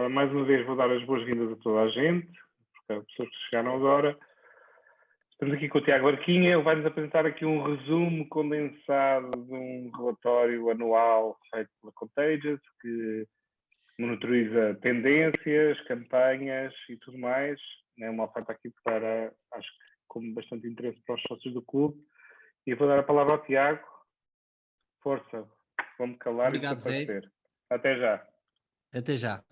Mais uma vez vou dar as boas-vindas a toda a gente, porque as pessoas que chegaram agora. Estamos aqui com o Tiago Arquinha, ele vai-nos apresentar aqui um resumo condensado de um relatório anual feito pela Contagious, que monitoriza tendências, campanhas e tudo mais. É uma oferta aqui para, acho que com bastante interesse para os sócios do clube. E vou dar a palavra ao Tiago. Força, vou-me calar. Obrigado, e desaparecer. Até já. Até já.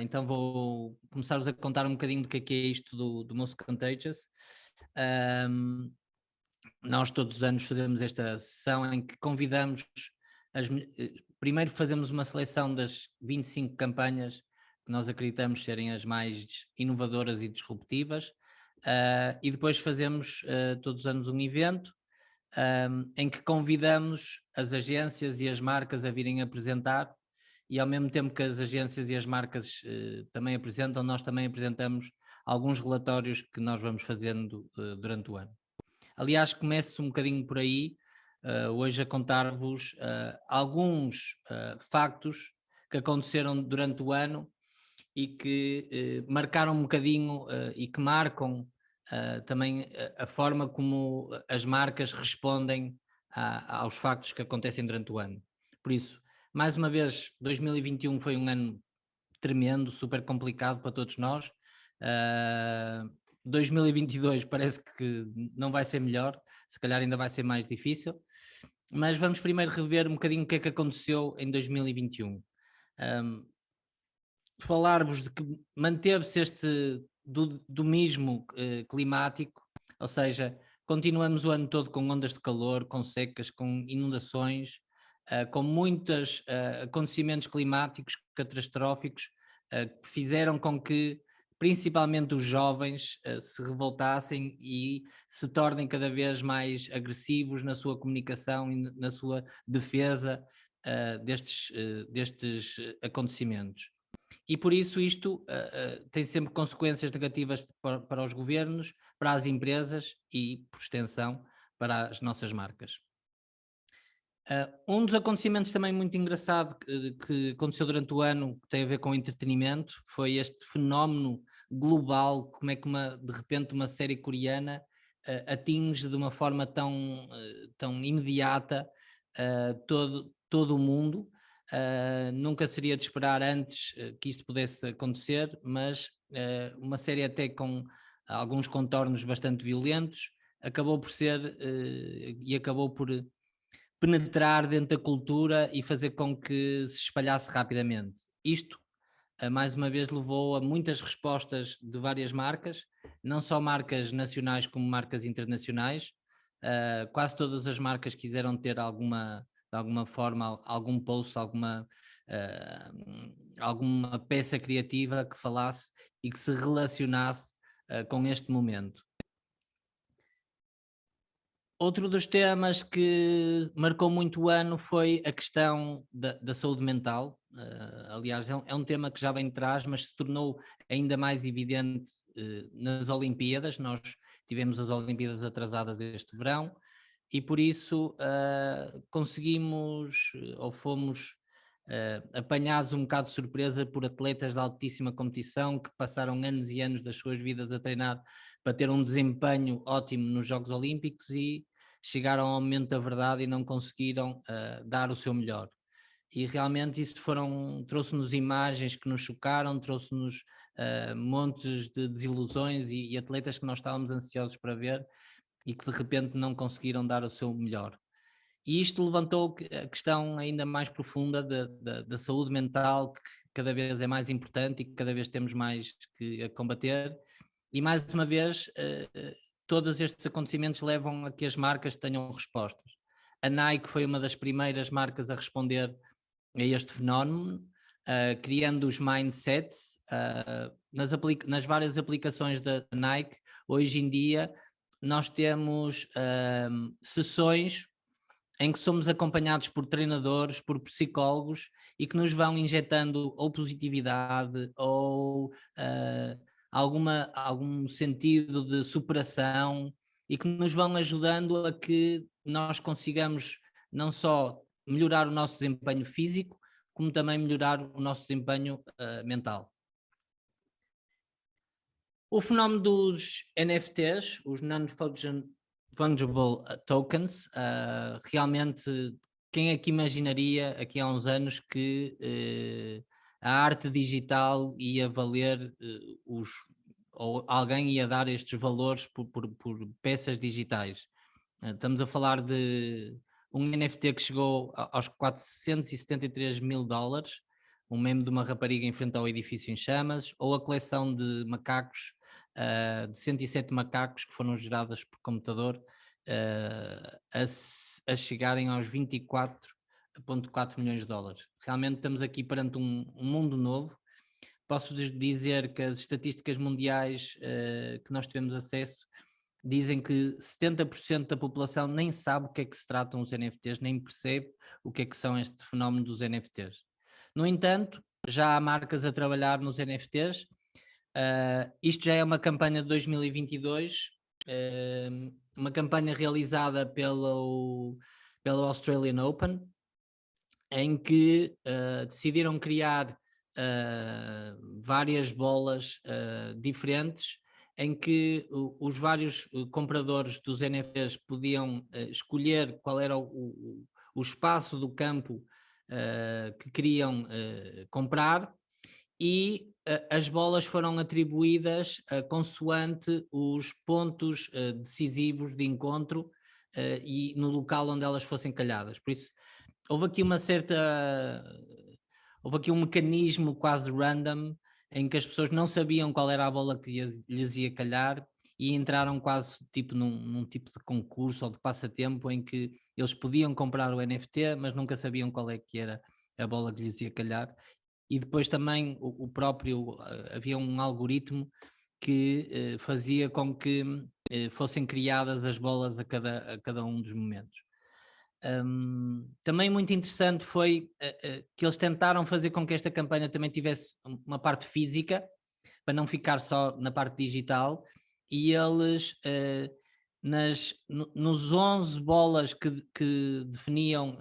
Então vou começar-vos a contar um bocadinho do que é isto do Most Contagious. Nós todos os anos fazemos esta sessão em que convidamos, primeiro fazemos uma seleção das 25 campanhas que nós acreditamos serem as mais inovadoras e disruptivas, e depois fazemos todos os anos um evento em que convidamos as agências e as marcas a virem apresentar, e ao mesmo tempo que as agências e as marcas também apresentam, nós também apresentamos alguns relatórios que nós vamos fazendo durante o ano. Aliás, começo um bocadinho por aí, hoje a contar-vos alguns factos que aconteceram durante o ano e que marcaram um bocadinho e que marcam também a forma como as marcas respondem aos factos que acontecem durante o ano. Por isso, mais uma vez, 2021 foi um ano tremendo, super complicado para todos nós. 2022 parece que não vai ser melhor, se calhar ainda vai ser mais difícil, mas vamos primeiro rever um bocadinho o que é que aconteceu em 2021. Falar-vos de que manteve-se este domismo climático, ou seja, continuamos o ano todo com ondas de calor, com secas, com inundações, com muitos acontecimentos climáticos catastróficos que fizeram com que principalmente os jovens se revoltassem e se tornem cada vez mais agressivos na sua comunicação e na sua defesa destes acontecimentos. E por isso isto tem sempre consequências negativas para os governos, para as empresas e, por extensão, para as nossas marcas. Um dos acontecimentos também muito engraçado que aconteceu durante o ano, que tem a ver com entretenimento, foi este fenómeno global, como é que de repente uma série coreana atinge de uma forma tão imediata todo o mundo. Nunca seria de esperar antes que isto pudesse acontecer, mas uma série até com alguns contornos bastante violentos, acabou por ser e acabou por penetrar dentro da cultura e fazer com que se espalhasse rapidamente. Isto, mais uma vez, levou a muitas respostas de várias marcas, não só marcas nacionais como marcas internacionais. Quase todas as marcas quiseram ter de alguma forma, algum post, alguma peça criativa que falasse e que se relacionasse com este momento. Outro dos temas que marcou muito o ano foi a questão da saúde mental. Aliás, é um tema que já vem de trás, mas se tornou ainda mais evidente nas Olimpíadas. Nós tivemos as Olimpíadas atrasadas este verão e por isso conseguimos ou fomos apanhados um bocado de surpresa por atletas de altíssima competição que passaram anos e anos das suas vidas a treinar para ter um desempenho ótimo nos Jogos Olímpicos e chegaram ao momento da verdade e não conseguiram dar o seu melhor. E realmente isso trouxe-nos imagens que nos chocaram, trouxe-nos montes de desilusões e atletas que nós estávamos ansiosos para ver e que de repente não conseguiram dar o seu melhor. E isto levantou a questão ainda mais profunda da saúde mental, que cada vez é mais importante e que cada vez temos mais que combater. E mais uma vez, todos estes acontecimentos levam a que as marcas tenham respostas. A Nike foi uma das primeiras marcas a responder a este fenómeno, criando os mindsets nas várias aplicações da Nike. Hoje em dia nós temos sessões em que somos acompanhados por treinadores, por psicólogos e que nos vão injetando ou positividade ou algum sentido de superação e que nos vão ajudando a que nós consigamos não só melhorar o nosso desempenho físico, como também melhorar o nosso desempenho mental. O fenómeno dos NFTs, os Non-Fungible Tokens, realmente, quem é que imaginaria aqui há uns anos que a arte digital ia valer ou alguém ia dar estes valores por peças digitais? Estamos a falar de um NFT que chegou aos 473 mil dólares, um meme de uma rapariga em frente ao edifício em chamas, ou a coleção de macacos, de 107 macacos que foram gerados por computador, a chegarem aos 24,4 milhões de dólares. Realmente estamos aqui perante um mundo novo. Posso dizer que as estatísticas mundiais que nós tivemos acesso dizem que 70% da população nem sabe o que é que se tratam os NFTs, nem percebe o que é que são este fenómeno dos NFTs. No entanto, já há marcas a trabalhar nos NFTs. Isto já é uma campanha de 2022, uma campanha realizada pelo Australian Open, em que decidiram criar várias bolas diferentes, em que os vários compradores dos NFTs podiam escolher qual era o espaço do campo que queriam comprar, e as bolas foram atribuídas consoante os pontos decisivos de encontro e no local onde elas fossem calhadas. Por isso, houve aqui um mecanismo quase random em que as pessoas não sabiam qual era a bola que lhes ia calhar e entraram quase tipo num tipo de concurso ou de passatempo em que eles podiam comprar o NFT, mas nunca sabiam qual é que era a bola que lhes ia calhar. E depois também havia um algoritmo que fazia com que fossem criadas as bolas a cada um dos momentos. Também muito interessante foi que eles tentaram fazer com que esta campanha também tivesse uma parte física, para não ficar só na parte digital, e eles nos 11 bolas que definiam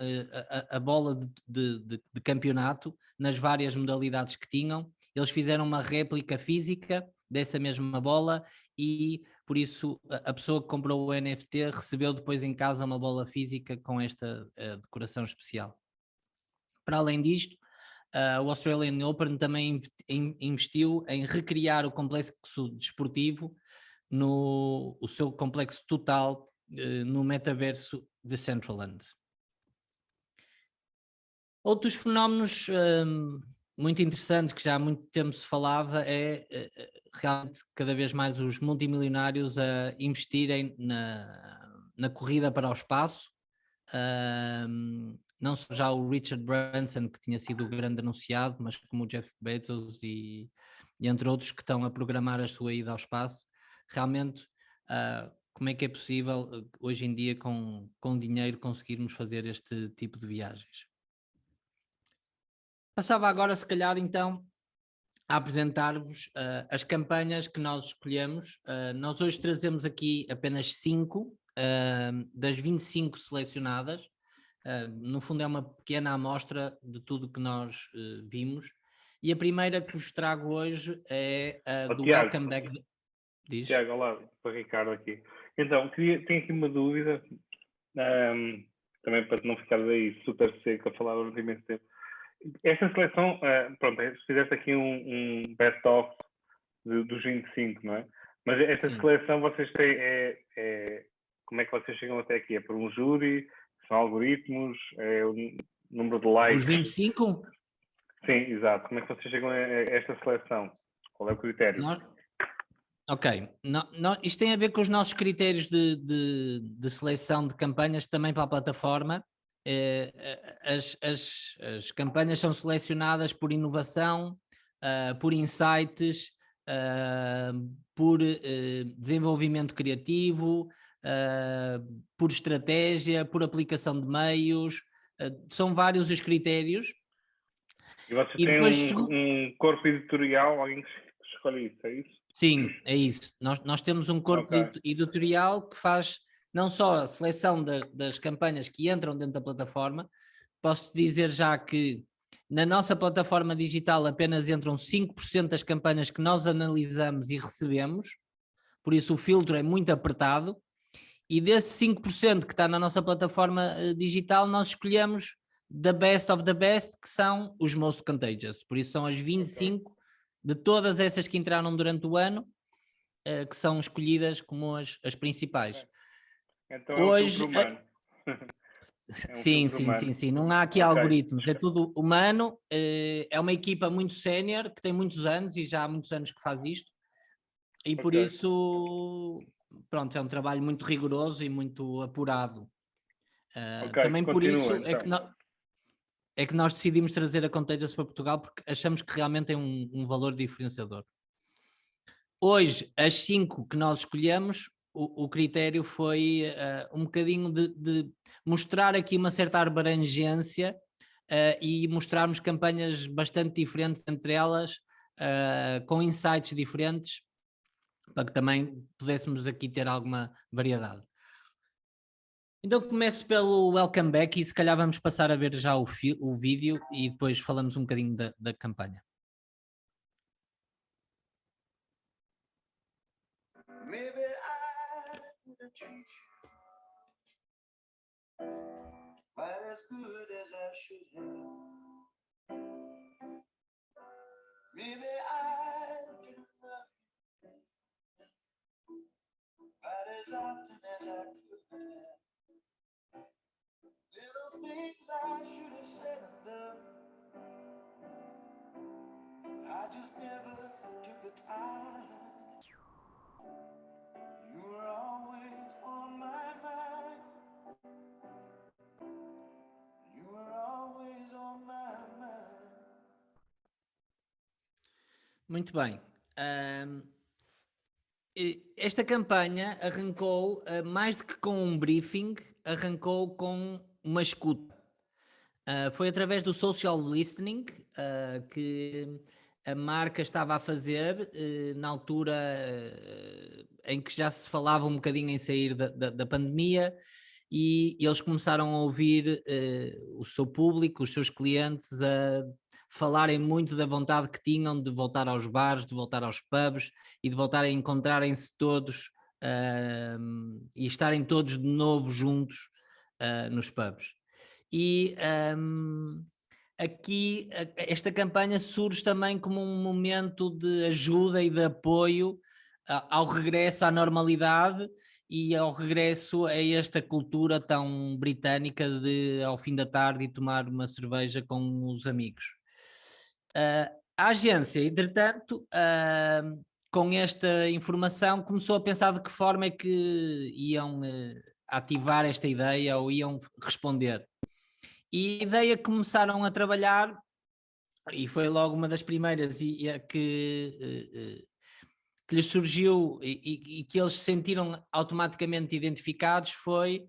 a bola de campeonato, nas várias modalidades que tinham, eles fizeram uma réplica física dessa mesma bola, e por isso a pessoa que comprou o NFT recebeu depois em casa uma bola física com esta decoração especial. Para além disto, o Australian Open também investiu em recriar o complexo desportivo o seu complexo total no metaverso de Decentraland. Outros fenómenos muito interessantes que já há muito tempo se falava é realmente cada vez mais os multimilionários a investirem na corrida para o espaço. Não só já o Richard Branson, que tinha sido o grande anunciado, mas como o Jeff Bezos e entre outros que estão a programar a sua ida ao espaço. Realmente, como é que é possível hoje em dia com dinheiro conseguirmos fazer este tipo de viagens? Passava agora, se calhar, então, a apresentar-vos as campanhas que nós escolhemos. Nós hoje trazemos aqui apenas 5 das 25 selecionadas. No fundo é uma pequena amostra de tudo que nós vimos. E a primeira que vos trago hoje é a do Tiago, Welcome Back. Diz? Tiago, olá, para Ricardo aqui. Então, tenho aqui uma dúvida, também para não ficar daí super seco a falar durante imenso tempo. Esta seleção, pronto, fizeste aqui um best-of dos 25, não é? Mas esta Sim. seleção vocês têm, como é que vocês chegam até aqui? É por um júri? São algoritmos? É o número de likes? Os 25? Sim, exato. Como é que vocês chegam a esta seleção? Qual é o critério? Ok, isto tem a ver com os nossos critérios de seleção de campanhas também para a plataforma. As campanhas são selecionadas por inovação, por insights, por desenvolvimento criativo, por estratégia, por aplicação de meios. São vários os critérios. E vocês têm um corpo editorial, alguém que escolhe isso, é isso? Sim, é isso. Nós temos um corpo editorial que faz não só a seleção das campanhas que entram dentro da plataforma. Posso dizer já que Na nossa plataforma digital apenas entram 5% das campanhas que nós analisamos e recebemos, por isso o filtro é muito apertado, e desse 5% que está na nossa plataforma digital, nós escolhemos the best of the best, que são os most contagious, por isso são as 25 de todas essas que entraram durante o ano, que são escolhidas como as principais. Então é um filtro humano. Sim. Não há aqui algoritmos, é tudo humano. É uma equipa muito sénior, que tem muitos anos e já há muitos anos que faz isto. E por isso, pronto, é um trabalho muito rigoroso e muito apurado. Também por isso então. é que nós decidimos trazer a Contagious para Portugal, porque achamos que realmente tem um valor diferenciador. Hoje, as 5 que nós escolhemos, o critério foi um bocadinho de mostrar aqui uma certa abrangência e mostrarmos campanhas bastante diferentes entre elas, com insights diferentes, para que também pudéssemos aqui ter alguma variedade. Então começo pelo Welcome Back e se calhar vamos passar a ver já o vídeo e depois falamos um bocadinho da campanha. Maybe I didn't treat you quite as good as I should have. Maybe I didn't love you quite as often as I could have. Little things I should have said and done, I just never took the time. You were always on my mind. You were always on my mind. Muito bem. Esta campanha arrancou, mais do que com um briefing, arrancou com uma escuta. Foi através do social listening que a marca estava a fazer na altura em que já se falava um bocadinho em sair da pandemia, e eles começaram a ouvir o seu público, os seus clientes, a falarem muito da vontade que tinham de voltar aos bares, de voltar aos pubs e de voltar a encontrarem-se todos e estarem todos de novo juntos nos pubs. E aqui esta campanha surge também como um momento de ajuda e de apoio ao regresso à normalidade e ao regresso a esta cultura tão britânica de ao fim da tarde ir tomar uma cerveja com os amigos. A agência, entretanto, com esta informação começou a pensar de que forma é que iam ativar esta ideia ou iam responder. E a ideia que começaram a trabalhar, e foi logo uma das primeiras que lhes surgiu e que eles se sentiram automaticamente identificados, foi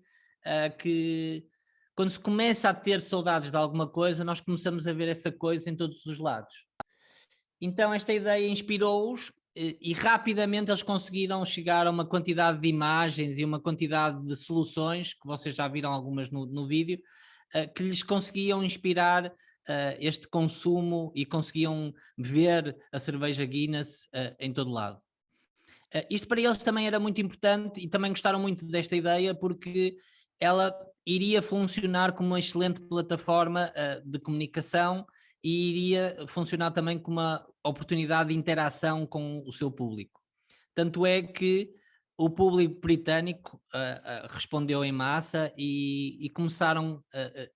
que quando se começa a ter saudades de alguma coisa, nós começamos a ver essa coisa em todos os lados. Então esta ideia inspirou-os e rapidamente eles conseguiram chegar a uma quantidade de imagens e uma quantidade de soluções, que vocês já viram algumas no vídeo, que lhes conseguiam inspirar este consumo e conseguiam ver a cerveja Guinness em todo lado. Isto para eles também era muito importante e também gostaram muito desta ideia porque ela iria funcionar como uma excelente plataforma de comunicação e iria funcionar também como uma oportunidade de interação com o seu público. Tanto é que o público britânico respondeu em massa e começaram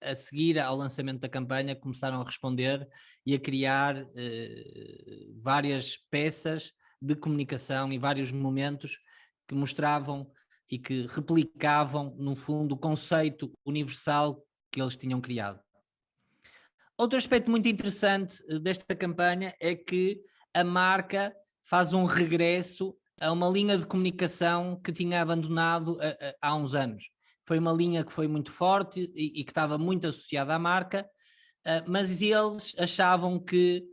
a seguir ao lançamento da campanha, começaram a responder e a criar várias peças de comunicação e vários momentos que mostravam e que replicavam, no fundo, o conceito universal que eles tinham criado. Outro aspecto muito interessante desta campanha é que a marca faz um regresso a uma linha de comunicação que tinha abandonado há uns anos. Foi uma linha que foi muito forte e que estava muito associada à marca, mas eles achavam que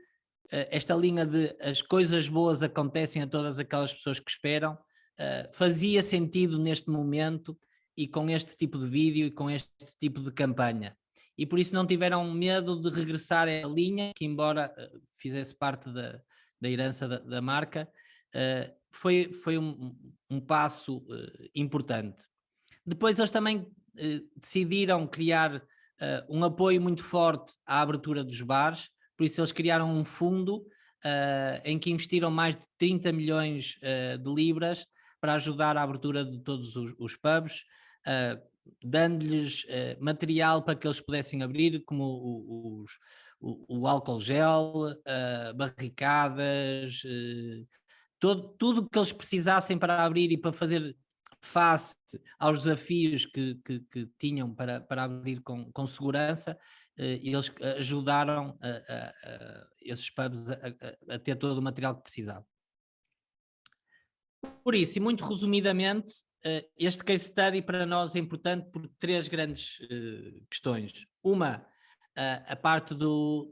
esta linha de as coisas boas acontecem a todas aquelas pessoas que esperam, fazia sentido neste momento e com este tipo de vídeo e com este tipo de campanha. e por isso não tiveram medo de regressar à linha, que embora fizesse parte da herança da marca, foi um passo importante. Depois eles também decidiram criar um apoio muito forte à abertura dos bares, por isso eles criaram um fundo em que investiram mais de 30 milhões de libras para ajudar à abertura de todos os pubs, dando-lhes material para que eles pudessem abrir, como o álcool gel, barricadas, tudo que eles precisassem para abrir e para fazer face aos desafios que tinham para abrir com segurança. Eles ajudaram esses pubs a ter todo o material que precisavam. Por isso, e muito resumidamente, este case study para nós é importante por três grandes questões. Uma, a parte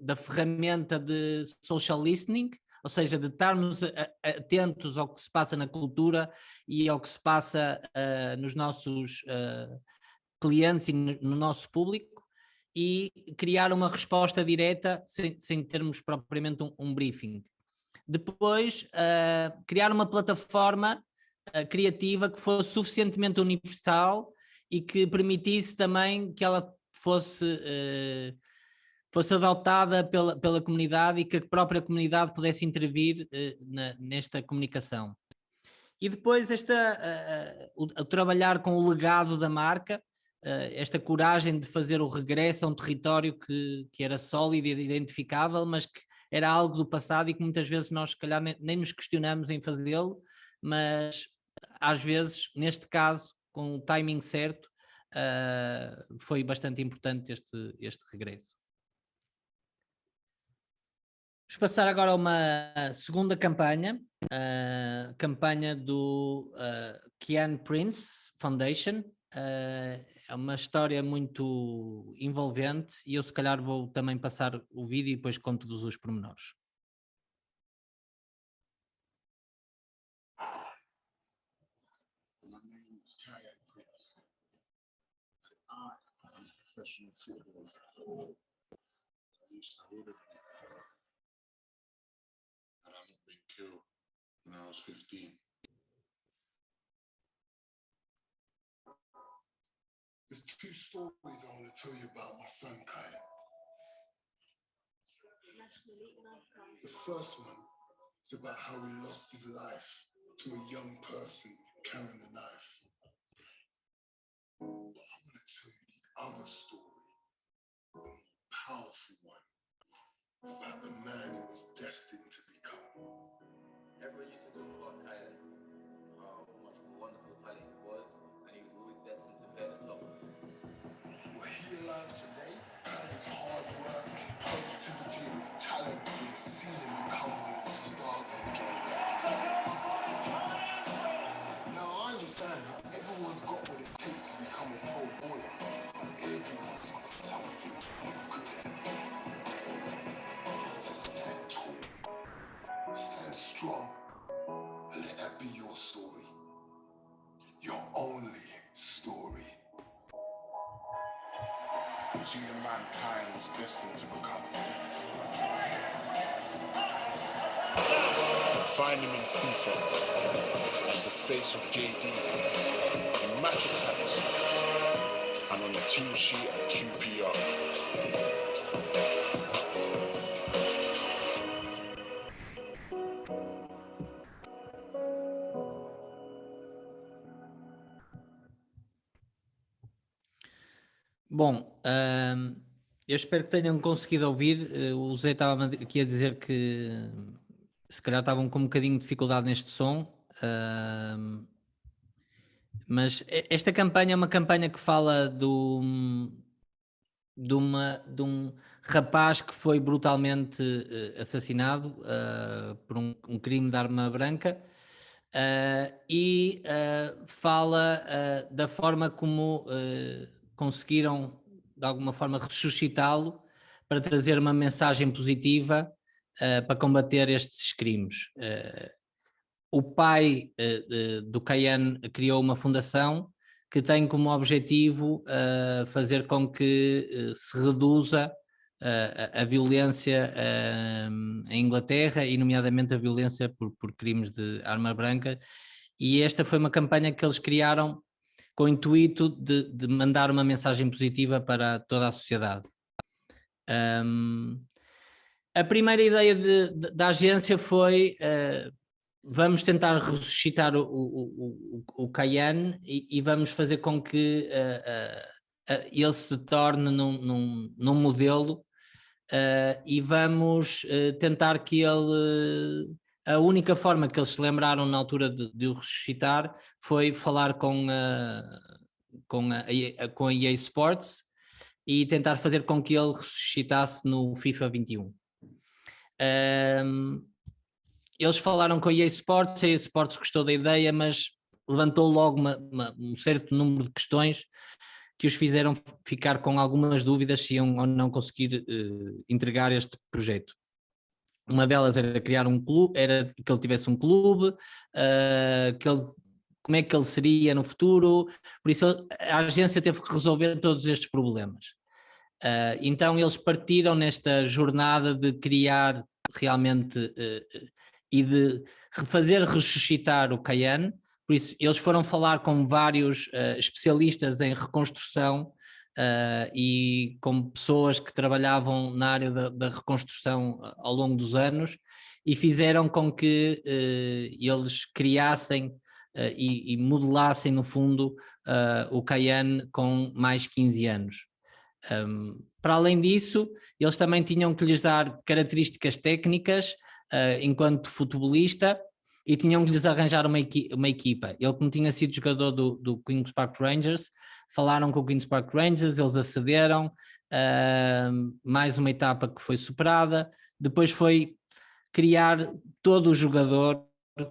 da ferramenta de social listening, ou seja, de estarmos atentos ao que se passa na cultura e ao que se passa nos nossos clientes e no nosso público, e criar uma resposta direta sem termos propriamente um briefing. Depois, criar uma plataforma criativa que fosse suficientemente universal e que permitisse também que ela fosse adotada pela comunidade e que a própria comunidade pudesse intervir nesta comunicação. E depois o trabalhar com o legado da marca, esta coragem de fazer o regresso a um território que era sólido e identificável, mas que era algo do passado e que muitas vezes nós, se calhar, nem nos questionamos em fazê-lo, mas às vezes, neste caso, com o timing certo, foi bastante importante este regresso. Vamos passar agora a uma segunda campanha, a campanha do Kian Prince Foundation. É uma história muito envolvente e eu se calhar vou também passar o vídeo e depois conto-vos os pormenores. Professional football. I used to hold it, and I'm not being killed when I was 15. There's two stories I want to tell you about my son, Kai. The first one is about how he lost his life to a young person carrying a knife. But I want to tell you the other story, the more powerful one, about the man he was destined to become. Everyone used to talk about Kyan, how much of a wonderful talent he was, and he was always destined to be at the top. Were he alive today, Kyan's hard work, positivity, and his talent would have seen him become one of the stars of the game. Now I understand that everyone's got what it takes to become a pro baller, but everyone's got something they're good at. So stand tall, stand strong, and let that be your story. Your only story. See the man Kyan was destined to become. Find him in FIFA as the face of JD, in match attacks, and on the team sheet at QPR. Bom, eu espero que tenham conseguido ouvir. O Zé estava aqui a dizer que se calhar estavam com um bocadinho de dificuldade neste som, mas esta campanha é uma campanha que fala de um rapaz que foi brutalmente assassinado por um crime de arma branca. E fala da forma como conseguiram de alguma forma ressuscitá-lo para trazer uma mensagem positiva para combater estes crimes. O pai do Kyan criou uma fundação que tem como objetivo fazer com que se reduza a violência em Inglaterra e nomeadamente a violência por crimes de arma branca, e esta foi uma campanha que eles criaram com o intuito de mandar uma mensagem positiva para toda a sociedade. A primeira ideia da agência foi vamos tentar ressuscitar o Cayenne e vamos fazer com que ele se torne num modelo e vamos tentar que ele... A única forma que eles se lembraram na altura de o ressuscitar foi falar com a EA Sports e tentar fazer com que ele ressuscitasse no FIFA 21. Eles falaram com a EA Sports gostou da ideia, mas levantou logo um certo número de questões que os fizeram ficar com algumas dúvidas se iam ou não conseguir entregar este projeto. Uma delas era criar um clube, era que ele tivesse um clube, como é que ele seria no futuro, por isso a agência teve que resolver todos estes problemas. Então eles partiram nesta jornada de criar realmente e de fazer ressuscitar o Cayenne, por isso eles foram falar com vários especialistas em reconstrução e com pessoas que trabalhavam na área da reconstrução ao longo dos anos e fizeram com que eles criassem e modelassem no fundo o Cayenne com mais 15 anos. Para além disso, eles também tinham que lhes dar características técnicas enquanto futebolista e tinham que lhes arranjar uma equipa. Ele, como tinha sido jogador do Queen's Park Rangers, falaram com o Queen's Park Rangers, eles acederam, mais uma etapa que foi superada, depois foi criar todo o jogador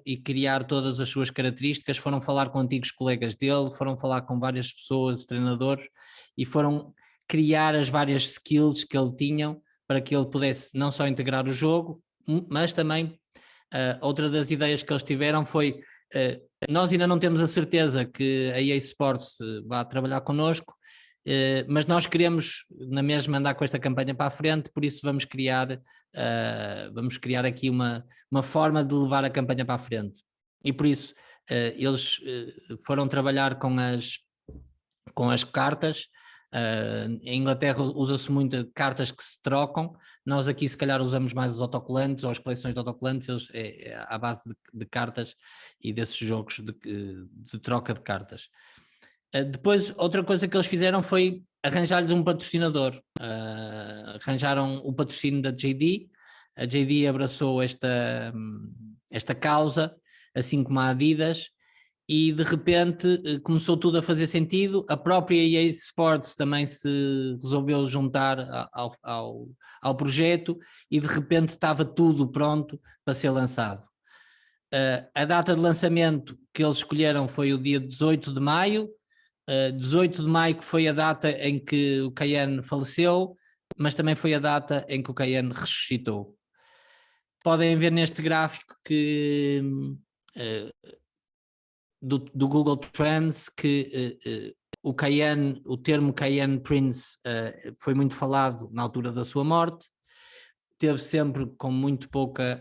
e criar todas as suas características, foram falar com antigos colegas dele, foram falar com várias pessoas, treinadores, e foram criar as várias skills que ele tinha para que ele pudesse não só integrar o jogo, mas também outra das ideias que eles tiveram foi nós ainda não temos a certeza que a EA Sports vá trabalhar connosco, mas nós queremos na mesma andar com esta campanha para a frente, por isso vamos criar aqui uma forma de levar a campanha para a frente. E por isso eles foram trabalhar com as cartas. Em Inglaterra usa-se muito cartas que se trocam, nós aqui se calhar usamos mais os autocolantes ou as coleções de autocolantes, é à base de cartas e desses jogos de troca de cartas. Depois outra coisa que eles fizeram foi arranjar-lhes um patrocinador, arranjaram o patrocínio da JD, a JD abraçou esta causa, assim como a Adidas, e de repente começou tudo a fazer sentido. A própria EA Sports também se resolveu juntar ao projeto e de repente estava tudo pronto para ser lançado. A data de lançamento que eles escolheram foi o dia 18 de maio, 18 de maio que foi a data em que o Cayenne faleceu, mas também foi a data em que o Cayenne ressuscitou. Podem ver neste gráfico que... Do Google Trends que o termo Cayenne Prince foi muito falado na altura da sua morte, teve sempre com muito pouca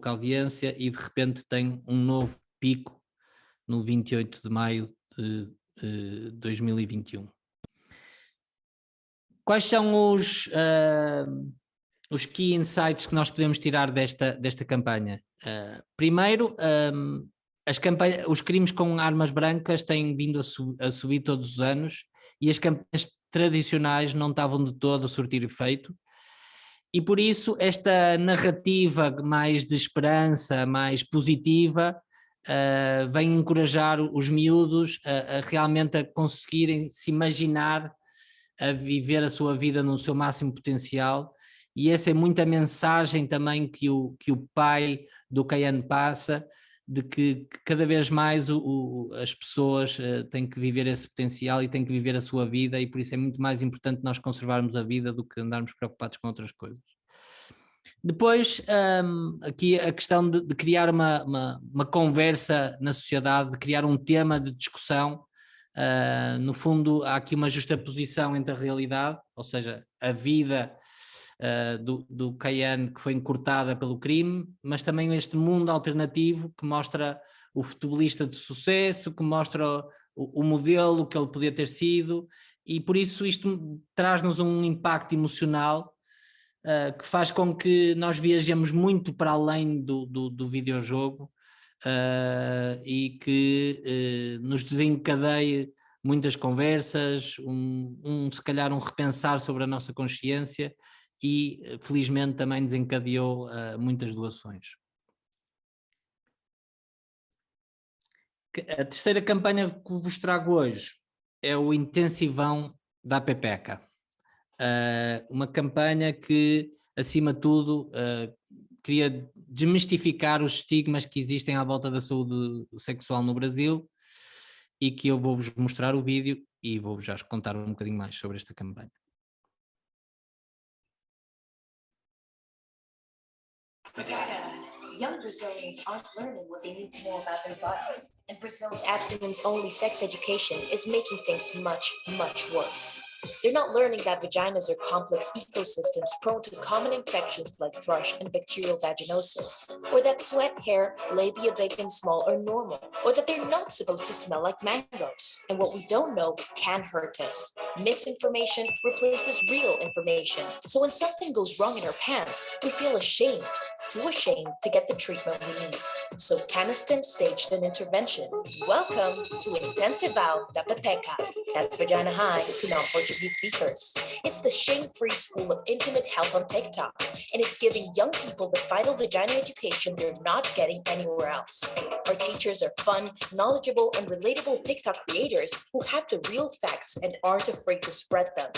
audiência e de repente tem um novo pico no 28 de maio de 2021. Quais são os key insights que nós podemos tirar desta campanha? Primeiro, os crimes com armas brancas têm vindo a subir todos os anos e as campanhas tradicionais não estavam de todo a surtir efeito, e por isso esta narrativa mais de esperança, mais positiva, vem encorajar os miúdos a realmente a conseguirem se imaginar a viver a sua vida no seu máximo potencial. E essa é muita mensagem também que o pai do Cayenne passa, de que cada vez mais as pessoas têm que viver esse potencial e têm que viver a sua vida, e por isso é muito mais importante nós conservarmos a vida do que andarmos preocupados com outras coisas. Depois, aqui a questão de criar uma conversa na sociedade, de criar um tema de discussão. No fundo, há aqui uma justaposição entre a realidade, ou seja, a vida do Cayenne que foi encurtada pelo crime, mas também este mundo alternativo que mostra o futebolista de sucesso, que mostra o modelo que ele podia ter sido, e por isso isto traz-nos um impacto emocional que faz com que nós viajemos muito para além do videojogo e que nos desencadeie muitas conversas, se calhar um repensar sobre a nossa consciência e felizmente também desencadeou muitas doações. A terceira campanha que vos trago hoje é o Intensivão da Pepeca. Uma campanha que, acima de tudo, queria desmistificar os estigmas que existem à volta da saúde sexual no Brasil e que eu vou-vos mostrar o vídeo e vou-vos já contar um bocadinho mais sobre esta campanha. Young Brazilians aren't learning what they need to know about their bodies, and Brazil's abstinence-only sex education is making things much, much worse. They're not learning that vaginas are complex ecosystems prone to common infections like thrush and bacterial vaginosis, or that sweat, hair, labia big and small are normal, or that they're not supposed to smell like mangoes. And what we don't know can hurt us. Misinformation replaces real information. So when something goes wrong in our pants, we feel ashamed, too ashamed to get the treatment we need. So Caniston staged an intervention. Welcome to Intensivão da Pepeca. That's Vagina High to non-Portuguese speakers. It's the shame-free school of intimate health on TikTok, and it's giving young people the vital vagina education they're not getting anywhere else. Our teachers are fun, knowledgeable, and relatable TikTok creators who have the real facts and aren't afraid to spread them.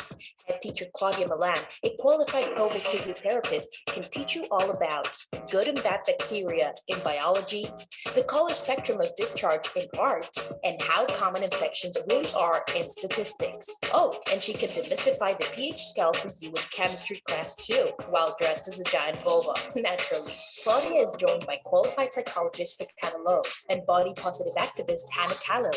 Head teacher Claudia Milan, a qualified pelvic physiotherapist, can teach you all about good and bad bacteria in biology, the color spectrum of discharge in art, and how common infections really are in statistics. Oh, and she can demystify the pH scale for you in chemistry class too, while dressed as a giant vulva, naturally. Claudia is joined by qualified psychologist Picana Lowe and body positive activist Hannah Callow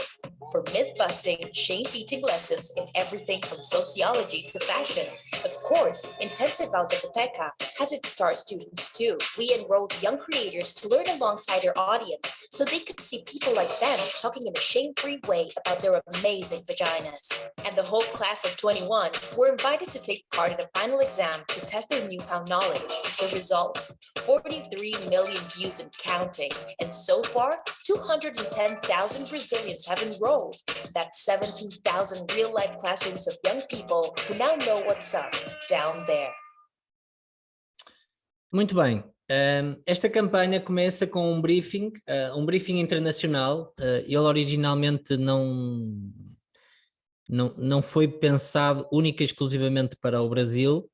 for myth-busting, shame-beating lessons in everything from sociology to fashion. Of course, Intensivão da Pepeca has its star students too. We enrolled young creators to learn alongside our audience so they could see people like them talking in a shame-free way about their amazing vaginas. And the whole class of 21 were invited to take part in a final exam to test their newfound knowledge. The results? 43 million views and counting. And so far, 210,000 Brazilians have enrolled. That's 17,000 real-life classrooms of young people who now know what's up down there. Muito bem. Esta campanha começa com um briefing internacional. Ele originalmente não foi pensado única e exclusivamente para o Brasil,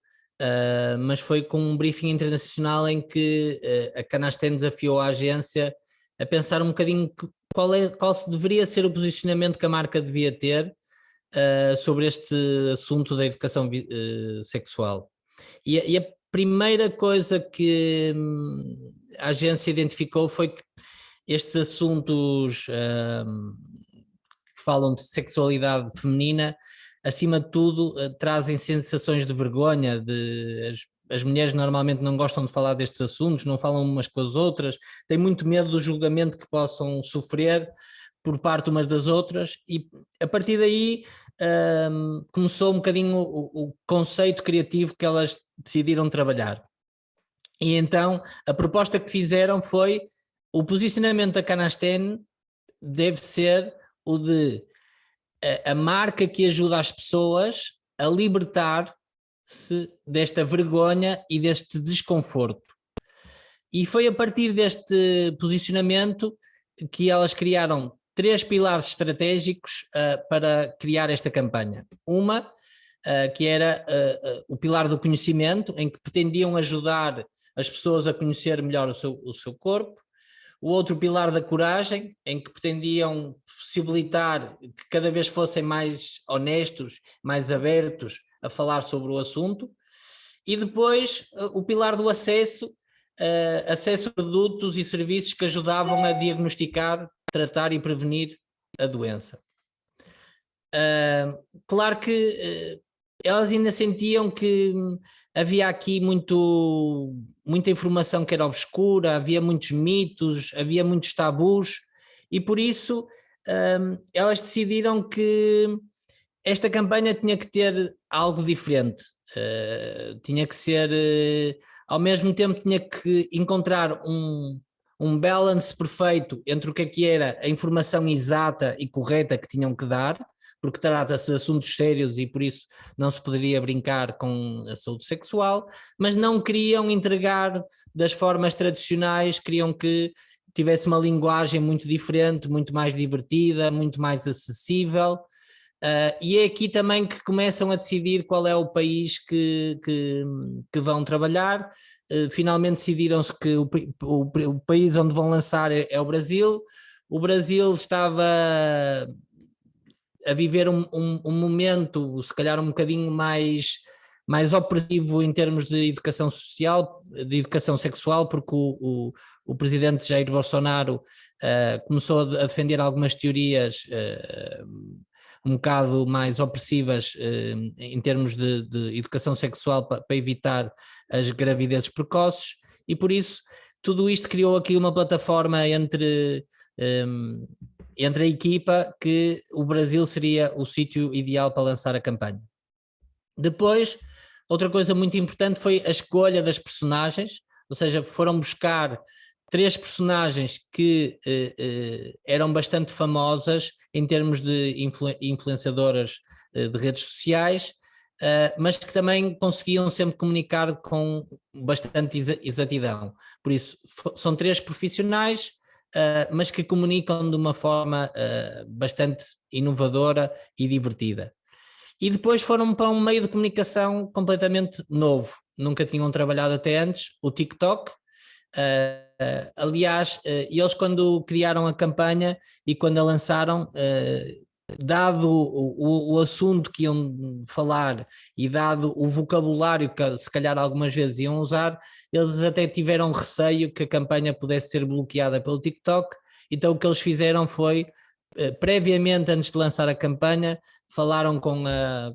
mas foi com um briefing internacional em que a Canasten desafiou a agência a pensar um bocadinho qual deveria ser o posicionamento que a marca devia ter sobre este assunto da educação sexual. E a primeira coisa que a agência identificou foi que estes assuntos que falam de sexualidade feminina, acima de tudo, trazem sensações de vergonha. As mulheres normalmente não gostam de falar destes assuntos, não falam umas com as outras, têm muito medo do julgamento que possam sofrer por parte umas das outras, e a partir daí começou um bocadinho o conceito criativo que elas decidiram trabalhar. E então a proposta que fizeram foi: o posicionamento da Canasten deve ser o de a marca que ajuda as pessoas a libertar-se desta vergonha e deste desconforto. E foi a partir deste posicionamento que elas criaram 3 pilares estratégicos para criar esta campanha. Uma, que era o pilar do conhecimento, em que pretendiam ajudar as pessoas a conhecer melhor o seu corpo. O outro pilar da coragem, em que pretendiam possibilitar que cada vez fossem mais honestos, mais abertos a falar sobre o assunto. E depois o pilar do acesso, acesso a produtos e serviços que ajudavam a diagnosticar, tratar e prevenir a doença. Claro que elas ainda sentiam que havia aqui muita informação que era obscura, havia muitos mitos, havia muitos tabus, e por isso elas decidiram que esta campanha tinha que ter algo diferente, tinha que ser, ao mesmo tempo tinha que encontrar um balance perfeito entre o que era a informação exata e correta que tinham que dar, porque trata-se de assuntos sérios e por isso não se poderia brincar com a saúde sexual, mas não queriam entregar das formas tradicionais, queriam que tivesse uma linguagem muito diferente, muito mais divertida, muito mais acessível, e é aqui também que começam a decidir qual é o país que vão trabalhar. Finalmente decidiram-se que o país onde vão lançar é o Brasil. O Brasil estava a viver um momento, se calhar um bocadinho mais opressivo em termos de educação social, de educação sexual, porque o presidente Jair Bolsonaro começou a defender algumas teorias um bocado mais opressivas em termos de educação sexual para evitar as gravidezes precoces, e por isso tudo isto criou aqui uma plataforma entre a equipa que o Brasil seria o sítio ideal para lançar a campanha. Depois, outra coisa muito importante foi a escolha das personagens, ou seja, foram buscar 3 personagens que eram bastante famosas em termos de influenciadoras de redes sociais, mas que também conseguiam sempre comunicar com bastante exatidão. Por isso, são 3 profissionais, mas que comunicam de uma forma bastante inovadora e divertida. E depois foram para um meio de comunicação completamente novo, nunca tinham trabalhado até antes, o TikTok. Aliás, eles quando criaram a campanha e quando a lançaram, dado o assunto que iam falar e dado o vocabulário que se calhar algumas vezes iam usar, eles até tiveram receio que a campanha pudesse ser bloqueada pelo TikTok. Então o que eles fizeram foi, previamente, antes de lançar a campanha, falaram com a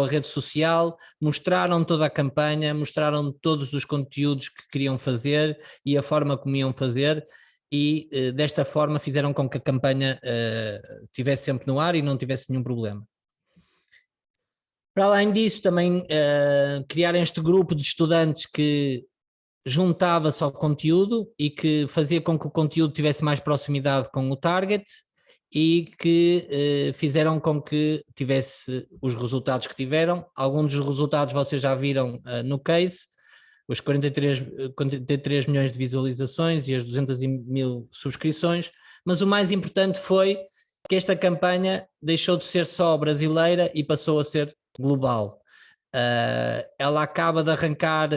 rede social, mostraram toda a campanha, mostraram todos os conteúdos que queriam fazer e a forma como iam fazer, e desta forma fizeram com que a campanha estivesse sempre no ar e não tivesse nenhum problema. Para além disso, também criaram este grupo de estudantes que juntava-se ao conteúdo e que fazia com que o conteúdo tivesse mais proximidade com o target, e que fizeram com que tivesse os resultados que tiveram. Alguns dos resultados vocês já viram no case, os 43 milhões de visualizações e as 200 mil subscrições, mas o mais importante foi que esta campanha deixou de ser só brasileira e passou a ser global. Ela acaba de arrancar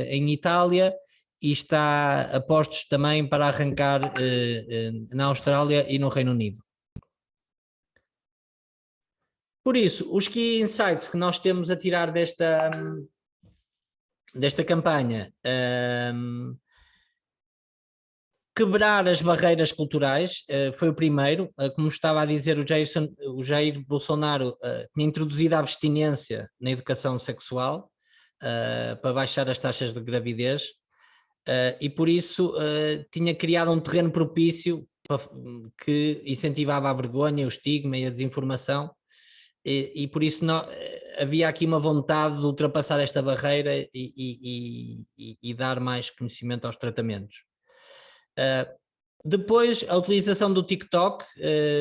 em Itália e está a postos também para arrancar na Austrália e no Reino Unido. Por isso, os key insights que nós temos a tirar desta campanha: quebrar as barreiras culturais foi o primeiro. Como estava a dizer, o Jair Bolsonaro tinha introduzido a abstinência na educação sexual para baixar as taxas de gravidez, e por isso tinha criado um terreno propício que incentivava a vergonha, o estigma e a desinformação. E por isso havia aqui uma vontade de ultrapassar esta barreira e dar mais conhecimento aos tratamentos. Depois, a utilização do TikTok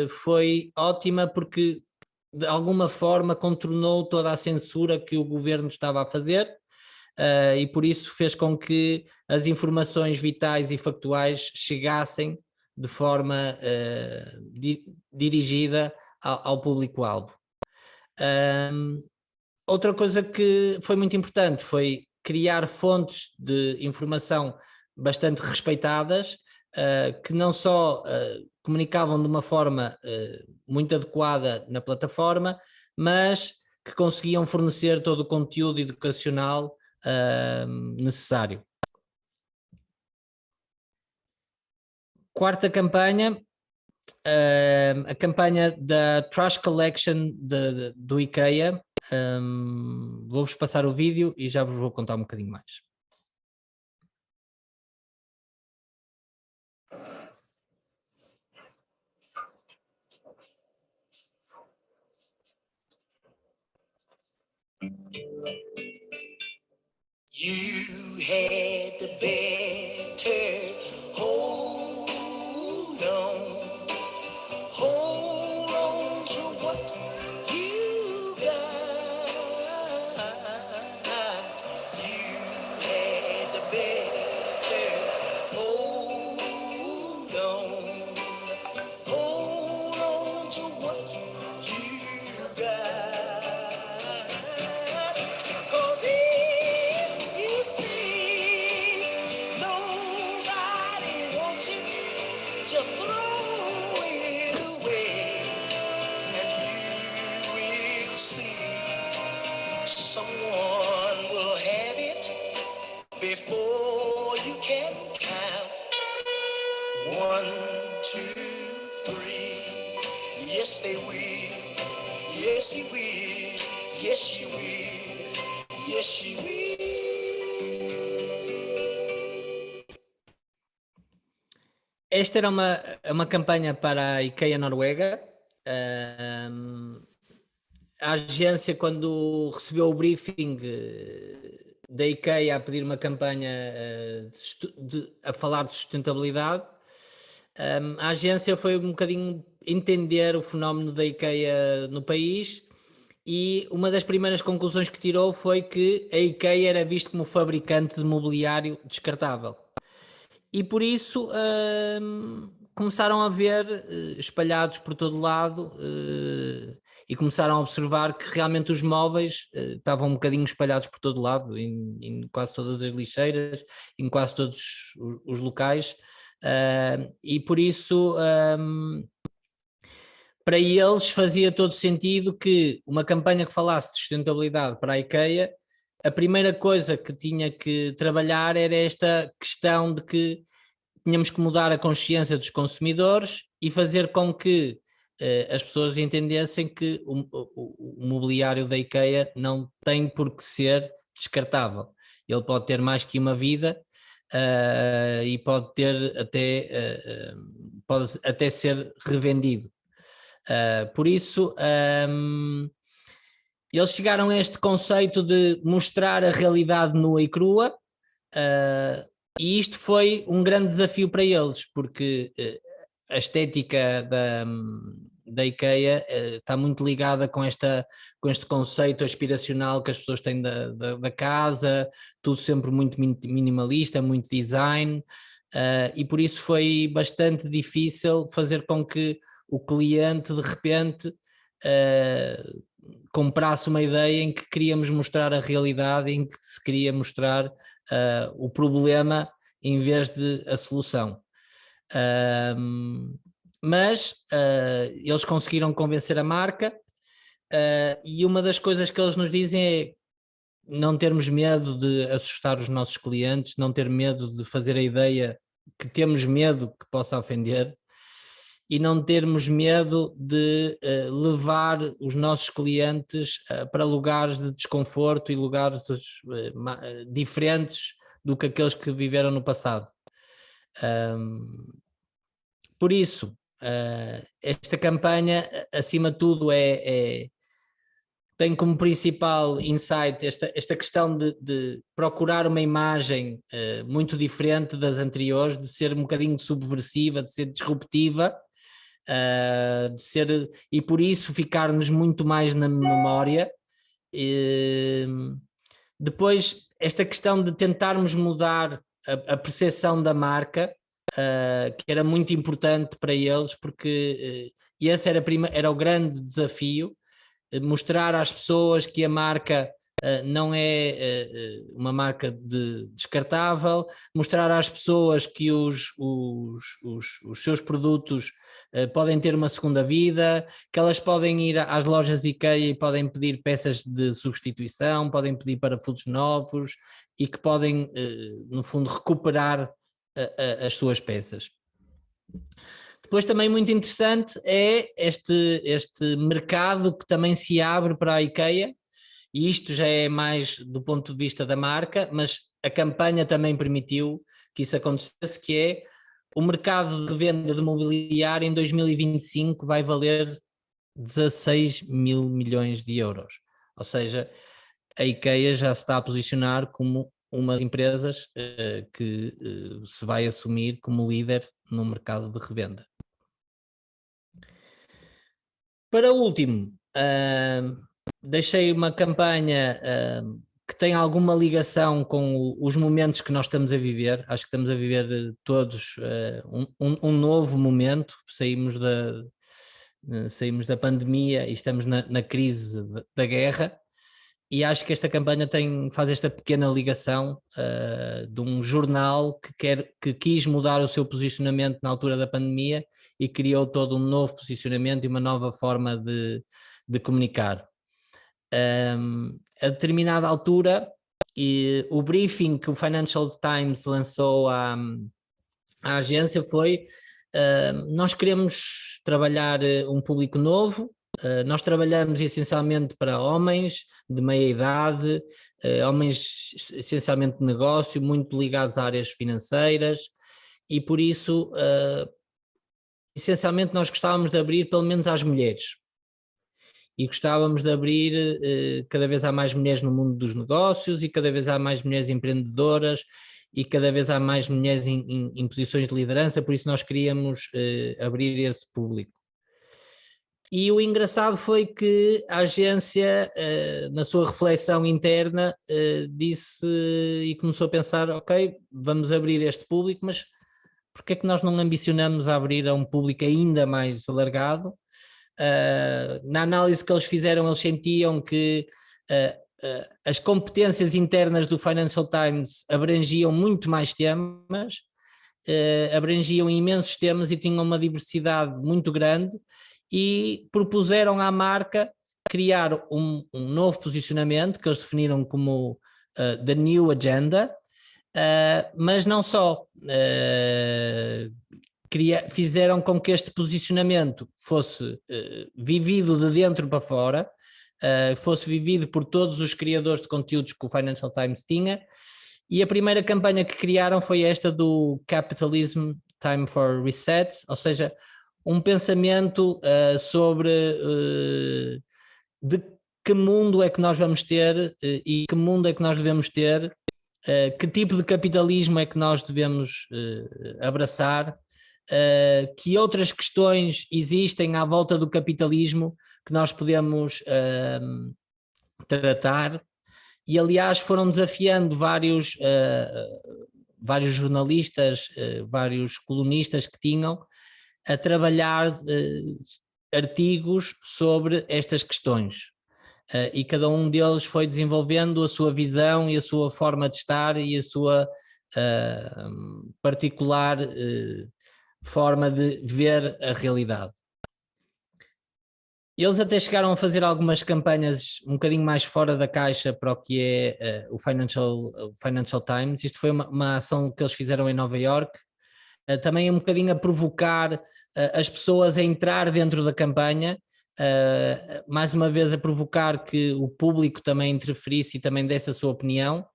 foi ótima porque de alguma forma contornou toda a censura que o governo estava a fazer, e por isso fez com que as informações vitais e factuais chegassem de forma dirigida ao público-alvo. Outra coisa que foi muito importante foi criar fontes de informação bastante respeitadas, que não só comunicavam de uma forma muito adequada na plataforma, mas que conseguiam fornecer todo o conteúdo educacional necessário. Quarta campanha, a campanha da Trash Collection do IKEA. Vou-vos passar o vídeo e já vos vou contar um bocadinho mais. You had the better hold on to what you got. You had the better hold on to what you got. 'Cause if you think nobody wants it, just throw it away, and you will see someone will have it before you can count. 1, 2, 3. Yes, they will. Yes, he will. Yes, she will. Yes, she will. Esta era uma campanha para a IKEA Noruega. A agência, quando recebeu o briefing da IKEA a pedir uma campanha a falar de sustentabilidade, a agência foi um bocadinho entender o fenómeno da IKEA no país, e uma das primeiras conclusões que tirou foi que a IKEA era vista como fabricante de mobiliário descartável. E por isso começaram a ver espalhados por todo lado e começaram a observar que realmente os móveis estavam um bocadinho espalhados por todo lado, em quase todas as lixeiras, em quase todos os locais, e por isso para eles fazia todo sentido que uma campanha que falasse de sustentabilidade para a IKEA, a primeira coisa que tinha que trabalhar era esta questão de que tínhamos que mudar a consciência dos consumidores e fazer com que as pessoas entendessem que o mobiliário da IKEA não tem por que ser descartável. Ele pode ter mais que uma vida e pode ter pode até ser revendido. Por isso, eles chegaram a este conceito de mostrar a realidade nua e crua, e isto foi um grande desafio para eles, porque a estética da IKEA está muito ligada com este conceito aspiracional que as pessoas têm da casa, tudo sempre muito minimalista, muito design, e por isso foi bastante difícil fazer com que o cliente de repente comprasse uma ideia em que queríamos mostrar a realidade, em que se queria mostrar o problema em vez de a solução. Mas eles conseguiram convencer a marca, e uma das coisas que eles nos dizem é não termos medo de assustar os nossos clientes, não ter medo de fazer a ideia que temos medo que possa ofender, e não termos medo de levar os nossos clientes para lugares de desconforto e lugares diferentes do que aqueles que viveram no passado. Por isso, esta campanha, acima de tudo, tem como principal insight esta questão de procurar uma imagem muito diferente das anteriores, de ser um bocadinho subversiva, de ser disruptiva, e por isso ficar-nos muito mais na memória. Depois, esta questão de tentarmos mudar a percepção da marca, que era muito importante para eles, porque esse era o grande desafio, mostrar às pessoas que a marca não é uma marca descartável, mostrar às pessoas que os seus produtos podem ter uma segunda vida, que elas podem ir às lojas IKEA e podem pedir peças de substituição, podem pedir parafusos novos e que podem, no fundo, recuperar as suas peças. Depois também muito interessante é este mercado que também se abre para a IKEA, e isto já é mais do ponto de vista da marca, mas a campanha também permitiu que isso acontecesse, que é o mercado de venda de mobiliário em 2025 vai valer 16 mil milhões de euros. Ou seja, a IKEA já se está a posicionar como uma das empresas que se vai assumir como líder no mercado de revenda. Para último, deixei uma campanha que tem alguma ligação com os momentos que nós estamos a viver. Acho que estamos a viver todos um novo momento. Saímos da pandemia e estamos na crise da guerra, e acho que esta campanha faz esta pequena ligação de um jornal que quis mudar o seu posicionamento na altura da pandemia e criou todo um novo posicionamento e uma nova forma de comunicar. A determinada altura, o briefing que o Financial Times lançou à agência foi: nós queremos trabalhar um público novo, nós trabalhamos essencialmente para homens de meia idade, homens essencialmente de negócio, muito ligados a áreas financeiras, e por isso essencialmente nós gostávamos de abrir pelo menos às mulheres. E gostávamos de abrir, cada vez há mais mulheres no mundo dos negócios e cada vez há mais mulheres empreendedoras e cada vez há mais mulheres em posições de liderança, por isso nós queríamos abrir esse público. E o engraçado foi que a agência, na sua reflexão interna, disse e começou a pensar: ok, vamos abrir este público, mas porque é que nós não ambicionamos a abrir a um público ainda mais alargado? Na análise que eles fizeram, eles sentiam que as competências internas do Financial Times abrangiam muito mais temas, abrangiam imensos temas e tinham uma diversidade muito grande, e propuseram à marca criar um novo posicionamento que eles definiram como The New Agenda, mas não só. Fizeram com que este posicionamento fosse vivido de dentro para fora, fosse vivido por todos os criadores de conteúdos que o Financial Times tinha, e a primeira campanha que criaram foi esta do Capitalism Time for Reset, ou seja, um pensamento sobre de que mundo é que nós vamos ter e que mundo é que nós devemos ter, que tipo de capitalismo é que nós devemos abraçar, que outras questões existem à volta do capitalismo que nós podemos tratar. E aliás foram desafiando vários jornalistas, vários colunistas que tinham a trabalhar artigos sobre estas questões, e cada um deles foi desenvolvendo a sua visão e a sua forma de estar e a sua particular forma de ver a realidade. Eles até chegaram a fazer algumas campanhas um bocadinho mais fora da caixa para o que é o Financial Times. Isto foi uma ação que eles fizeram em Nova Iorque, também um bocadinho a provocar as pessoas a entrar dentro da campanha, mais uma vez a provocar que o público também interferisse e também desse a sua opinião,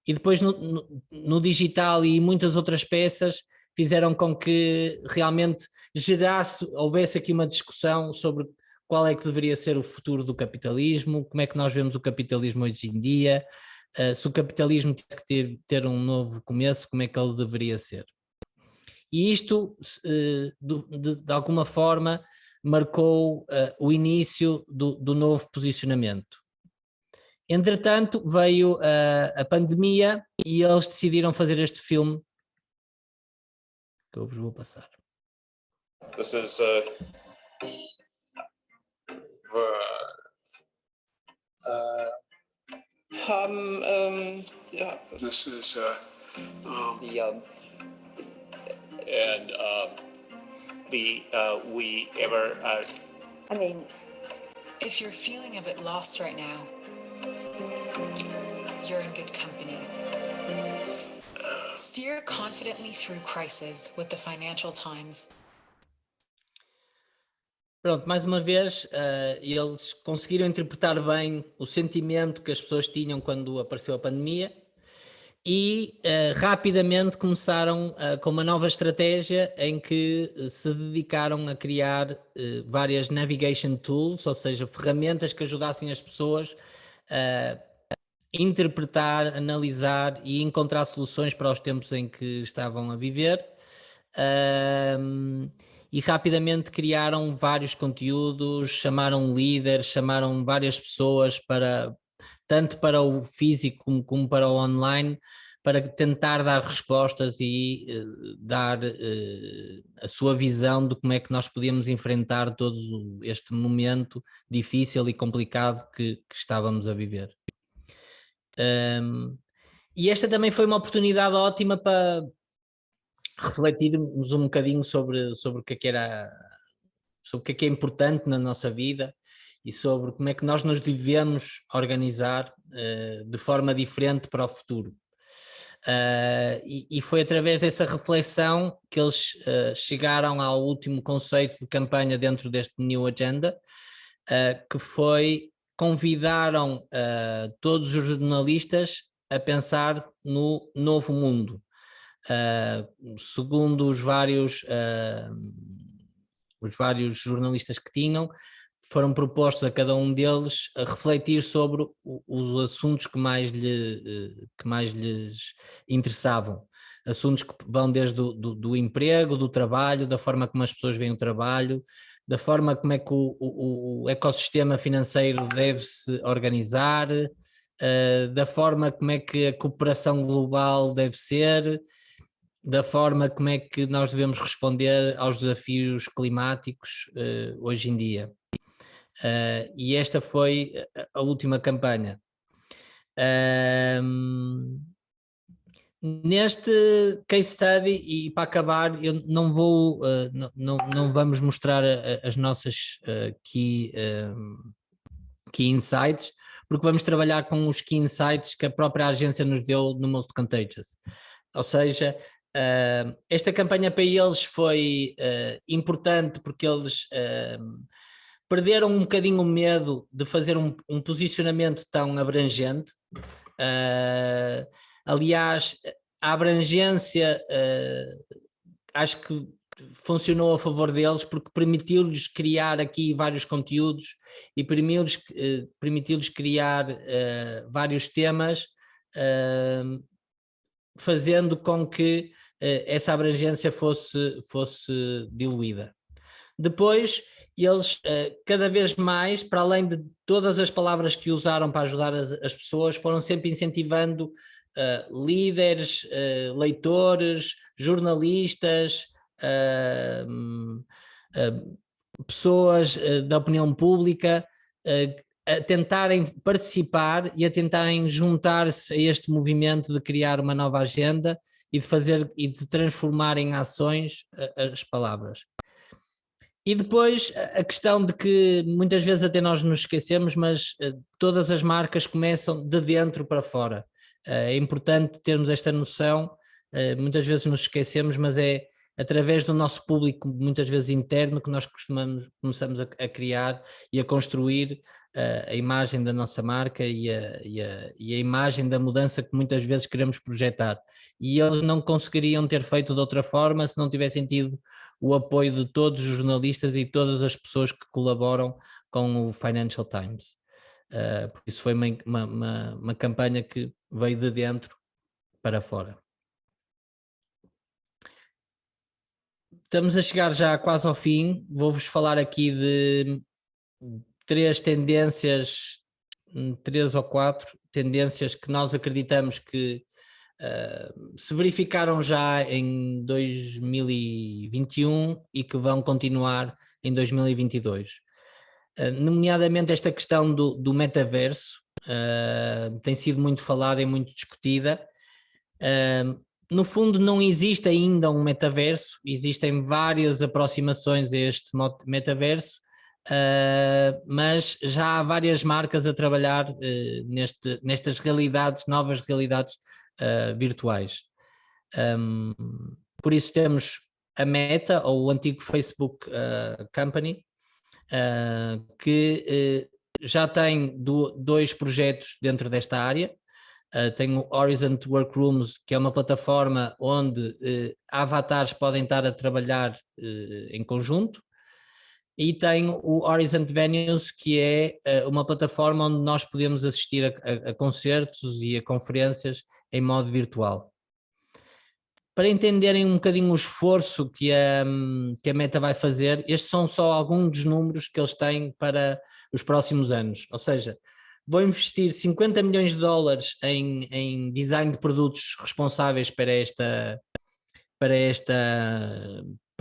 e depois no digital e muitas outras peças fizeram com que realmente houvesse aqui uma discussão sobre qual é que deveria ser o futuro do capitalismo, como é que nós vemos o capitalismo hoje em dia, se o capitalismo tivesse que ter um novo começo, como é que ele deveria ser. E isto, de alguma forma, marcou o início do novo posicionamento. Entretanto, veio a pandemia e eles decidiram fazer este filme que eu vos vou passar. This is Yeah, this is we ever I mean, If you're feeling a bit lost right now, you're in good company. Steer confidently through crisis with the Financial Times. Pronto, mais uma vez, eles conseguiram interpretar bem o sentimento que as pessoas tinham quando apareceu a pandemia e rapidamente começaram com uma nova estratégia em que se dedicaram a criar várias navigation tools, ou seja, ferramentas que ajudassem as pessoas a interpretar, analisar e encontrar soluções para os tempos em que estavam a viver. E rapidamente criaram vários conteúdos, chamaram líderes, chamaram várias pessoas tanto para o físico como para o online, para tentar dar respostas e dar a sua visão de como é que nós podíamos enfrentar todo este momento difícil e complicado que estávamos a viver. E esta também foi uma oportunidade ótima para refletirmos um bocadinho sobre o que é importante na nossa vida e sobre como é que nós nos devemos organizar de forma diferente para o futuro. E foi através dessa reflexão que eles chegaram ao último conceito de campanha dentro deste New Agenda, que foi convidaram todos os jornalistas a pensar no novo mundo. Segundo os vários jornalistas que tinham, foram propostos a cada um deles a refletir sobre os assuntos que mais lhes interessavam. Assuntos que vão desde do emprego, do trabalho, da forma como as pessoas veem o trabalho, da forma como é que o ecossistema financeiro deve-se organizar, da forma como é que a cooperação global deve ser, da forma como é que nós devemos responder aos desafios climáticos hoje em dia. E esta foi a última campanha. Neste case study, e para acabar, eu não vou, não vamos mostrar as nossas key insights, porque vamos trabalhar com os key insights que a própria agência nos deu no Most Contagious. Ou seja, esta campanha para eles foi importante porque eles perderam um bocadinho o medo de fazer um posicionamento tão abrangente. Aliás, a abrangência acho que funcionou a favor deles porque permitiu-lhes criar aqui vários conteúdos e permitiu-lhes criar vários temas, fazendo com que essa abrangência fosse diluída. Depois, eles cada vez mais, para além de todas as palavras que usaram para ajudar as pessoas, foram sempre incentivando líderes, leitores, jornalistas, pessoas da opinião pública a tentarem participar e a tentarem juntar-se a este movimento de criar uma nova agenda e de transformar em ações as palavras. E depois a questão de que muitas vezes até nós nos esquecemos, mas todas as marcas começam de dentro para fora. É importante termos esta noção, muitas vezes nos esquecemos, mas é através do nosso público, muitas vezes interno, que nós começamos a criar e a construir a imagem da nossa marca e a imagem da mudança que muitas vezes queremos projetar. E eles não conseguiriam ter feito de outra forma se não tivessem tido o apoio de todos os jornalistas e todas as pessoas que colaboram com o Financial Times. Por isso foi uma campanha que veio de dentro para fora. Estamos a chegar já quase ao fim, vou-vos falar aqui de 3 ou 4 tendências que nós acreditamos que se verificaram já em 2021 e que vão continuar em 2022. Nomeadamente esta questão do metaverso, tem sido muito falada e muito discutida. No fundo, não existe ainda um metaverso, existem várias aproximações a este metaverso, mas já há várias marcas a trabalhar nestas realidades, novas realidades virtuais. Por isso temos a Meta, ou o antigo Facebook Company, que já tem dois projetos dentro desta área. Tem o Horizon Workrooms, que é uma plataforma onde avatares podem estar a trabalhar em conjunto, e tem o Horizon Venues, que é uma plataforma onde nós podemos assistir a concertos e a conferências em modo virtual. Para entenderem um bocadinho o esforço que a Meta vai fazer, estes são só alguns dos números que eles têm para os próximos anos. Ou seja, vão investir 50 milhões de dólares em design de produtos responsáveis para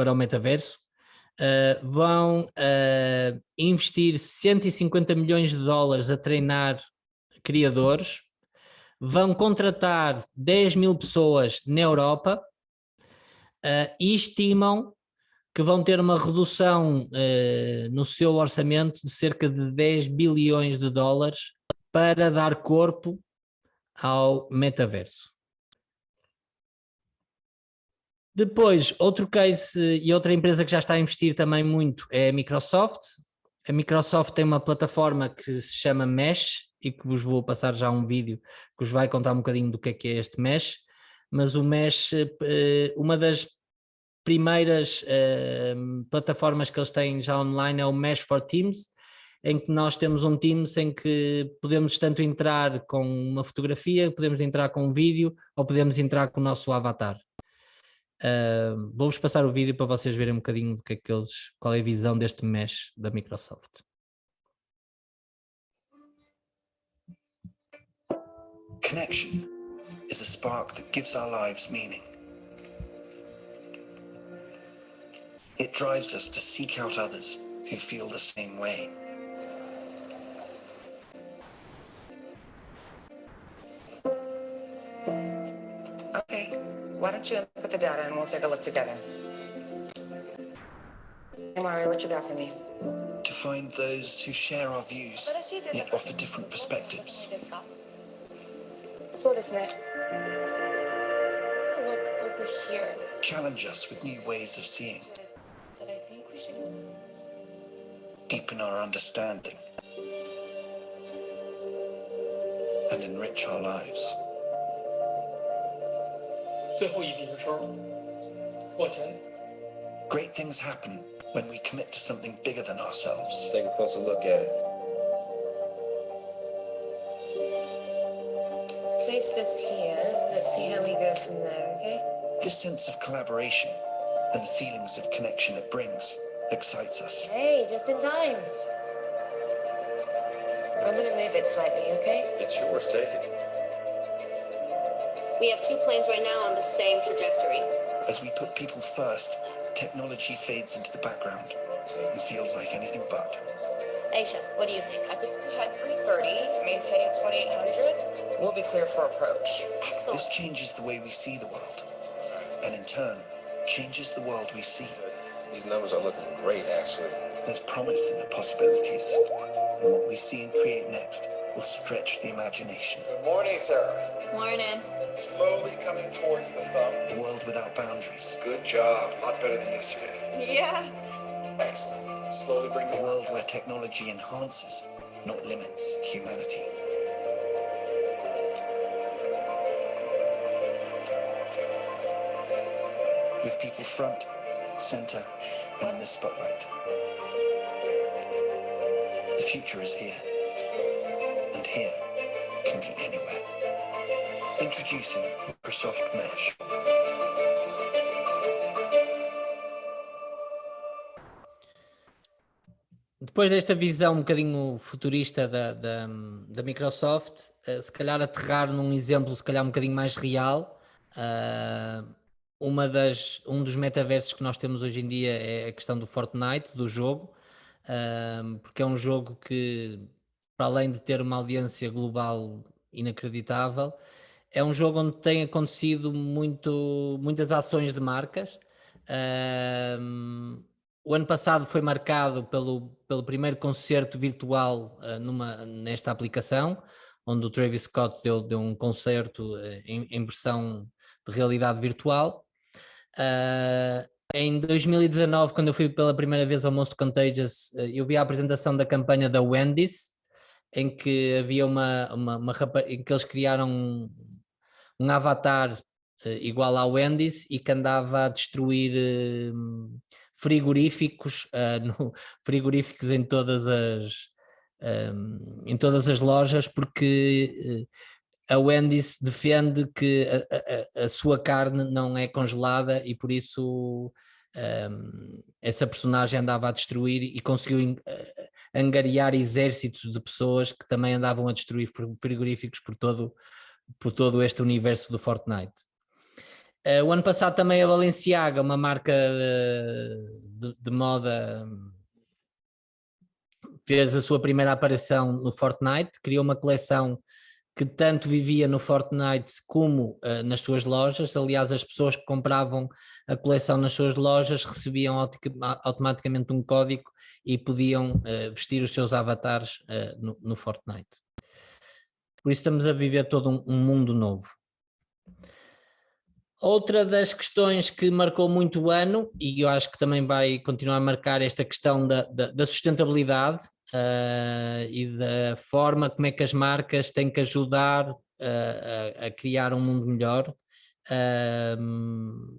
o metaverso. Vão investir 150 milhões de dólares a treinar criadores. Vão contratar 10 mil pessoas na Europa e estimam que vão ter uma redução no seu orçamento de cerca de 10 bilhões de dólares para dar corpo ao metaverso. Depois, outro case e outra empresa que já está a investir também muito é a Microsoft. A Microsoft tem uma plataforma que se chama Mesh, e que vos vou passar já um vídeo que vos vai contar um bocadinho do que é este Mesh. Mas o Mesh, uma das primeiras plataformas que eles têm já online é o Mesh for Teams, em que nós temos um Teams em que podemos tanto entrar com uma fotografia, podemos entrar com um vídeo, ou podemos entrar com o nosso avatar. Vou-vos passar o vídeo para vocês verem um bocadinho do que é que qual é a visão deste Mesh da Microsoft. Connection is a spark that gives our lives meaning. It drives us to seek out others who feel the same way. Okay, why don't you input the data and we'll take a look together. Hey Mario, what you got for me? To find those who share our views, yet offer different perspectives. So this next. Look over here. Challenge us with new ways of seeing. That I think we should. Deepen our understanding. And enrich our lives. 最后一笔的时候，我钱。 Great things happen when we commit to something bigger than ourselves. Let's take a closer look at it. Place this here. Let's see how we go from there, okay? This sense of collaboration and the feelings of connection it brings excites us. Hey, just in time. I'm gonna move it slightly, okay? It's yours, take it. We have two planes right now on the same trajectory. As we put people first, technology fades into the background and feels like anything but. Aisha, what do you think? I think if we had 330, maintaining 2800, we'll be clear for approach. Excellent. This changes the way we see the world, and in turn, changes the world we see. These numbers are looking great, actually. There's promise in the possibilities, and what we see and create next will stretch the imagination. Good morning, Sarah. Morning. Slowly coming towards the thumb. A world without boundaries. Good job. A lot better than yesterday. Yeah. Excellent. Slowly bring A the world where technology enhances, not limits, humanity. With people front, center, and in the spotlight. The future is here. And here can be anywhere. Introducing Microsoft Mesh. Depois desta visão um bocadinho futurista da Microsoft, se calhar aterrar num exemplo se calhar um bocadinho mais real, um dos metaversos que nós temos hoje em dia é a questão do Fortnite, do jogo, porque é um jogo que para além de ter uma audiência global inacreditável, é um jogo onde tem acontecido muitas ações de marcas. O ano passado foi marcado pelo primeiro concerto virtual nesta aplicação, onde o Travis Scott deu um concerto em versão de realidade virtual. Em 2019, quando eu fui pela primeira vez ao Most Contagious, eu vi a apresentação da campanha da Wendy's, em que havia em que eles criaram um avatar igual à Wendy's e que andava a destruir frigoríficos, frigoríficos em todas as lojas, porque a Wendy's defende que a sua carne não é congelada e por isso essa personagem andava a destruir e conseguiu angariar exércitos de pessoas que também andavam a destruir frigoríficos por todo este universo do Fortnite. O ano passado também a Balenciaga, uma marca de moda, fez a sua primeira aparição no Fortnite, criou uma coleção que tanto vivia no Fortnite como nas suas lojas. Aliás, as pessoas que compravam a coleção nas suas lojas recebiam automaticamente um código e podiam vestir os seus avatares no Fortnite. Por isso estamos a viver todo um mundo novo. Outra das questões que marcou muito o ano, e eu acho que também vai continuar a marcar, esta questão da sustentabilidade e da forma como é que as marcas têm que ajudar a criar um mundo melhor.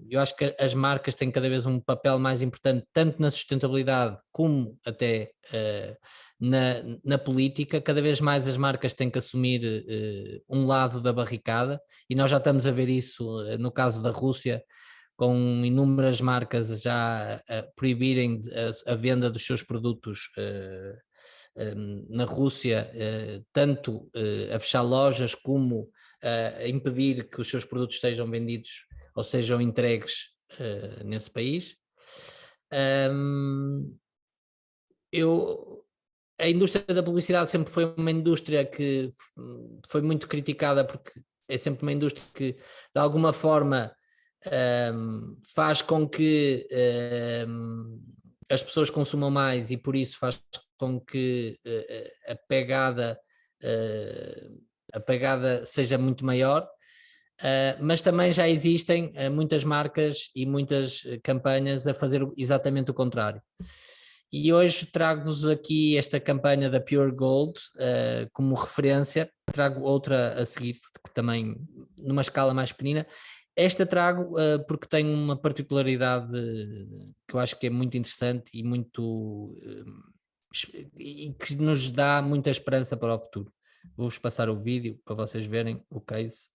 Eu acho que as marcas têm cada vez um papel mais importante, tanto na sustentabilidade como até na política. Cada vez mais as marcas têm que assumir um lado da barricada, e nós já estamos a ver isso no caso da Rússia, com inúmeras marcas já a proibirem a venda dos seus produtos na Rússia, tanto a fechar lojas como a impedir que os seus produtos sejam vendidos ou sejam entregues nesse país. A indústria da publicidade sempre foi uma indústria que foi muito criticada, porque é sempre uma indústria que de alguma forma faz com que as pessoas consumam mais e por isso faz com que a pegada seja muito maior, mas também já existem muitas marcas e muitas campanhas a fazer exatamente o contrário. E hoje trago-vos aqui esta campanha da Pure Gold como referência. Trago outra a seguir, que também numa escala mais pequenina. Esta trago porque tem uma particularidade que eu acho que é muito interessante e e que nos dá muita esperança para o futuro. Vou-vos passar o vídeo para vocês verem o case.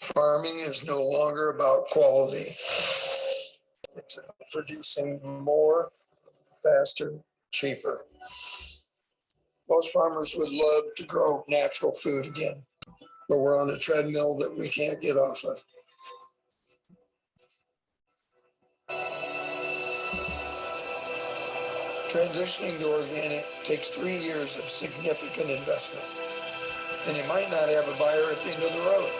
Farming is no longer about quality. It's about producing more, faster, cheaper. Most farmers would love to grow natural food again, but we're on a treadmill that we can't get off of. Transitioning to organic takes 3 years of significant investment, and you might not have a buyer at the end of the road.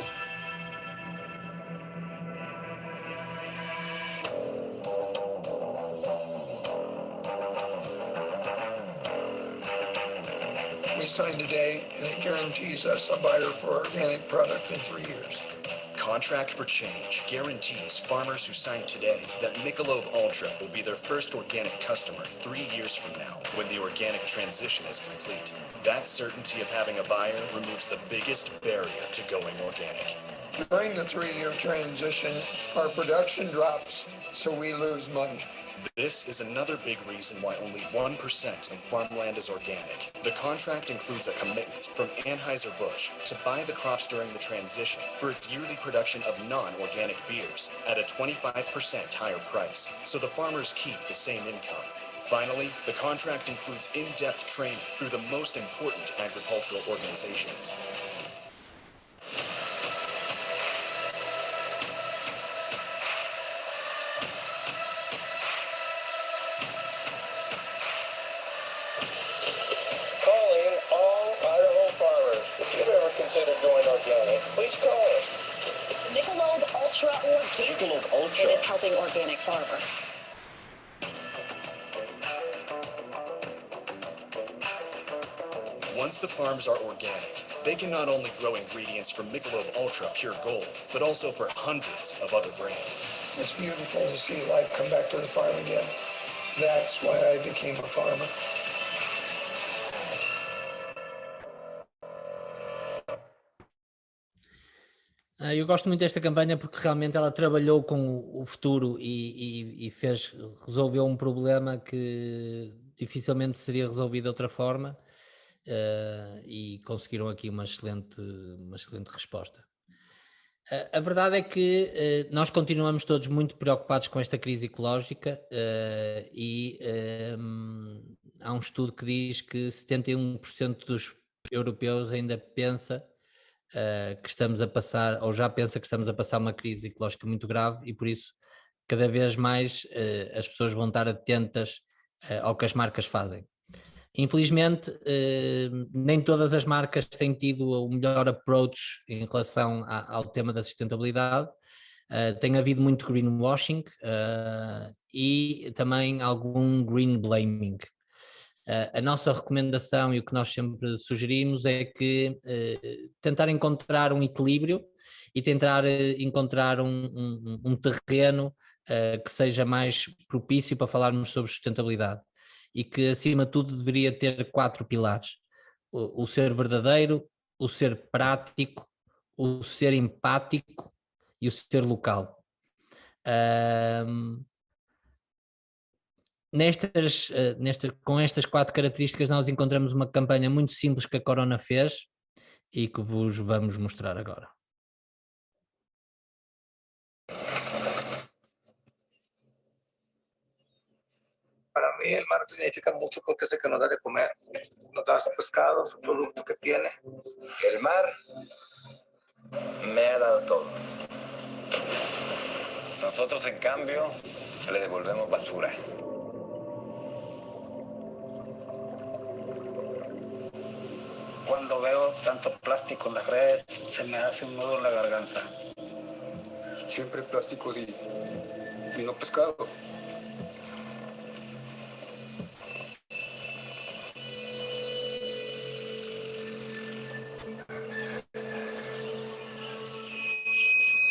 We sign today, and it guarantees us a buyer for organic product in 3 years. Contract for Change guarantees farmers who sign today that Michelob Ultra will be their first organic customer 3 years from now, when the organic transition is complete. That certainty of having a buyer removes the biggest barrier to going organic. During the 3-year transition, our production drops, so we lose money. This is another big reason why only 1% of farmland is organic. The contract includes a commitment from Anheuser-Busch to buy the crops during the transition for its yearly production of non-organic beers at a 25% higher price, so the farmers keep the same income. Finally, the contract includes in-depth training through the most important agricultural organizations. Ultra Organic. Michelob Ultra. It is helping organic farmers. Once the farms are organic, they can not only grow ingredients from Michelob Ultra Pure Gold, but also for hundreds of other brands. It's beautiful to see life come back to the farm again. That's why I became a farmer. Eu gosto muito desta campanha porque realmente ela trabalhou com o futuro e resolveu um problema que dificilmente seria resolvido de outra forma, e conseguiram aqui uma excelente resposta. A verdade é que nós continuamos todos muito preocupados com esta crise ecológica, e há um estudo que diz que 71% dos europeus ainda pensa que estamos a passar, ou já pensa que estamos a passar uma crise ecológica muito grave, e por isso cada vez mais as pessoas vão estar atentas ao que as marcas fazem. Infelizmente, nem todas as marcas têm tido o melhor approach em relação ao tema da sustentabilidade. Tem havido muito greenwashing e também algum green blaming. A nossa recomendação e o que nós sempre sugerimos é que tentar encontrar um equilíbrio e tentar encontrar um terreno que seja mais propício para falarmos sobre sustentabilidade, e que acima de tudo deveria ter 4 pilares: o ser verdadeiro, o ser prático, o ser empático e o ser local. Com estas 4 características nós encontramos uma campanha muito simples que a Corona fez e que vos vamos mostrar agora. Para mí el mar significa mucho porque es el que nos da de comer, nos da su pescado, su producto que tiene. El mar me ha dado todo. Nosotros, en cambio, le devolvemos basura. Cuando veo tanto plástico en las redes, se me hace un nudo en la garganta. Siempre plásticos y no pescado.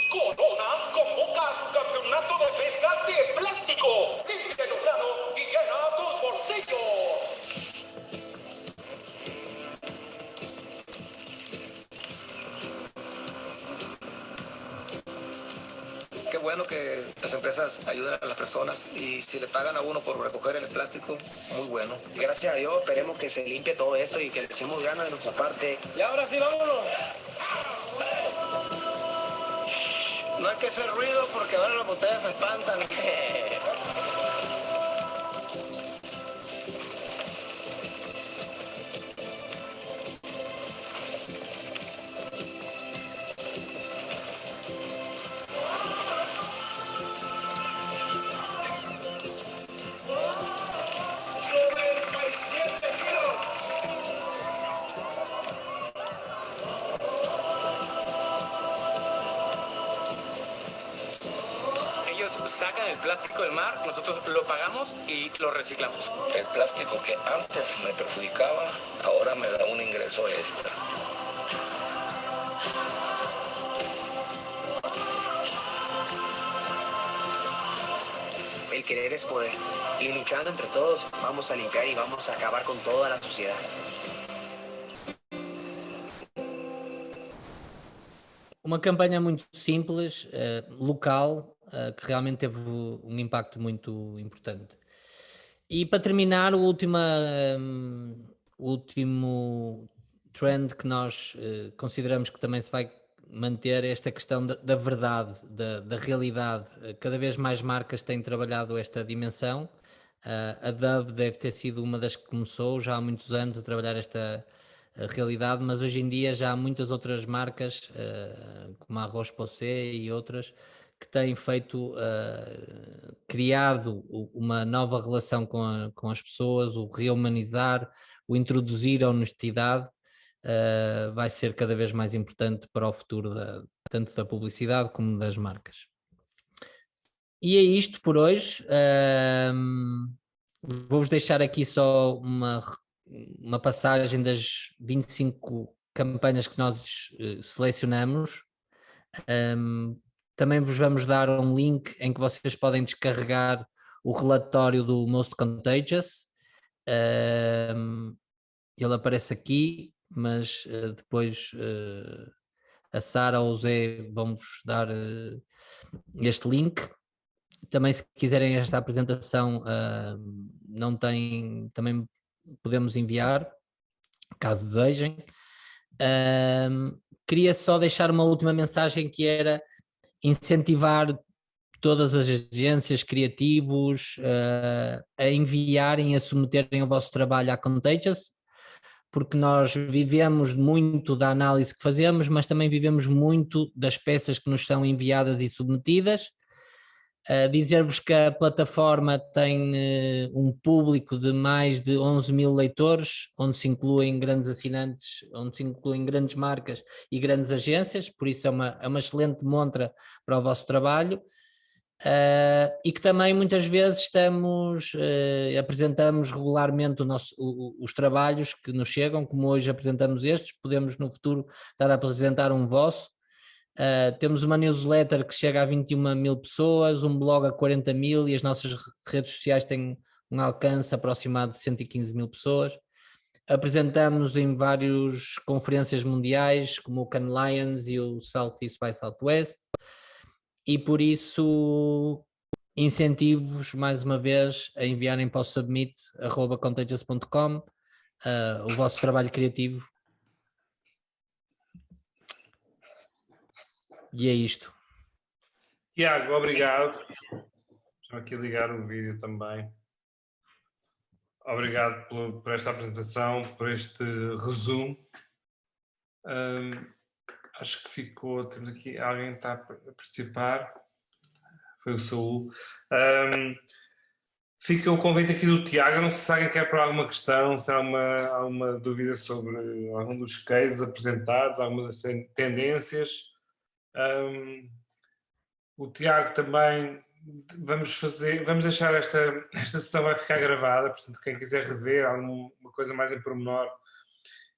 Corona convoca a su campeonato de pesca de plástico. Limpia el océano y llena tus bolsillos. Qué bueno que las empresas ayuden a las personas, y si le pagan a uno por recoger el plástico, muy bueno. Gracias a Dios, esperemos que se limpie todo esto y que le echemos ganas de nuestra parte. Y ahora sí, vámonos. No hay que hacer ruido porque ahora las botellas se espantan. Sacan el plástico del mar, nosotros lo pagamos y lo reciclamos. El plástico que antes me perjudicaba, ahora me da un ingreso extra. El querer es poder. Y luchando entre todos, vamos a limpiar y vamos a acabar con toda la sociedad. Uma campanha muito simples, local, que realmente teve um impacto muito importante. E para terminar, o último trend que nós consideramos que também se vai manter é esta questão da verdade, da realidade. Cada vez mais marcas têm trabalhado esta dimensão. A Dove deve ter sido uma das que começou já há muitos anos a trabalhar esta realidade, mas hoje em dia já há muitas outras marcas, como a Roche-Posay e outras, que têm criado uma nova relação com as pessoas, o rehumanizar, o introduzir a honestidade, vai ser cada vez mais importante para o futuro tanto da publicidade como das marcas. E é isto por hoje. Vou-vos deixar aqui só uma passagem das 25 campanhas que nós selecionamos. Também vos vamos dar um link em que vocês podem descarregar o relatório do Most Contagious. Ele aparece aqui, mas depois a Sara ou o Zé vão-vos dar este link. Também, se quiserem esta apresentação, também podemos enviar, caso desejem. Queria só deixar uma última mensagem, que era incentivar todas as agências, criativos, a enviarem, a submeterem o vosso trabalho à Contagious, porque nós vivemos muito da análise que fazemos, mas também vivemos muito das peças que nos são enviadas e submetidas. Dizer-vos que a plataforma tem um público de mais de 11 mil leitores, onde se incluem grandes assinantes, onde se incluem grandes marcas e grandes agências, por isso é uma excelente montra para o vosso trabalho. E que também muitas vezes apresentamos regularmente os trabalhos que nos chegam, como hoje apresentamos estes, podemos no futuro estar a apresentar um vosso. Temos uma newsletter que chega a 21 mil pessoas, um blog a 40 mil e as nossas redes sociais têm um alcance aproximado de 115 mil pessoas. Apresentamos em várias conferências mundiais, como o Cannes Lions e o Southeast by Southwest, e por isso incentivo-vos mais uma vez a enviarem para o submit@contagious.com o vosso trabalho criativo. E é isto. Tiago, obrigado. Estou aqui a ligar o vídeo também. Obrigado por esta apresentação, por este resumo. Acho que ficou. Temos aqui alguém que está a participar. Foi o Saúl. Fica o convite aqui do Tiago. Não sei se alguém quer por alguma questão, se há alguma dúvida sobre algum dos cases apresentados, alguma das tendências. O Tiago também vamos deixar esta sessão, vai ficar gravada, portanto quem quiser rever alguma coisa mais em pormenor,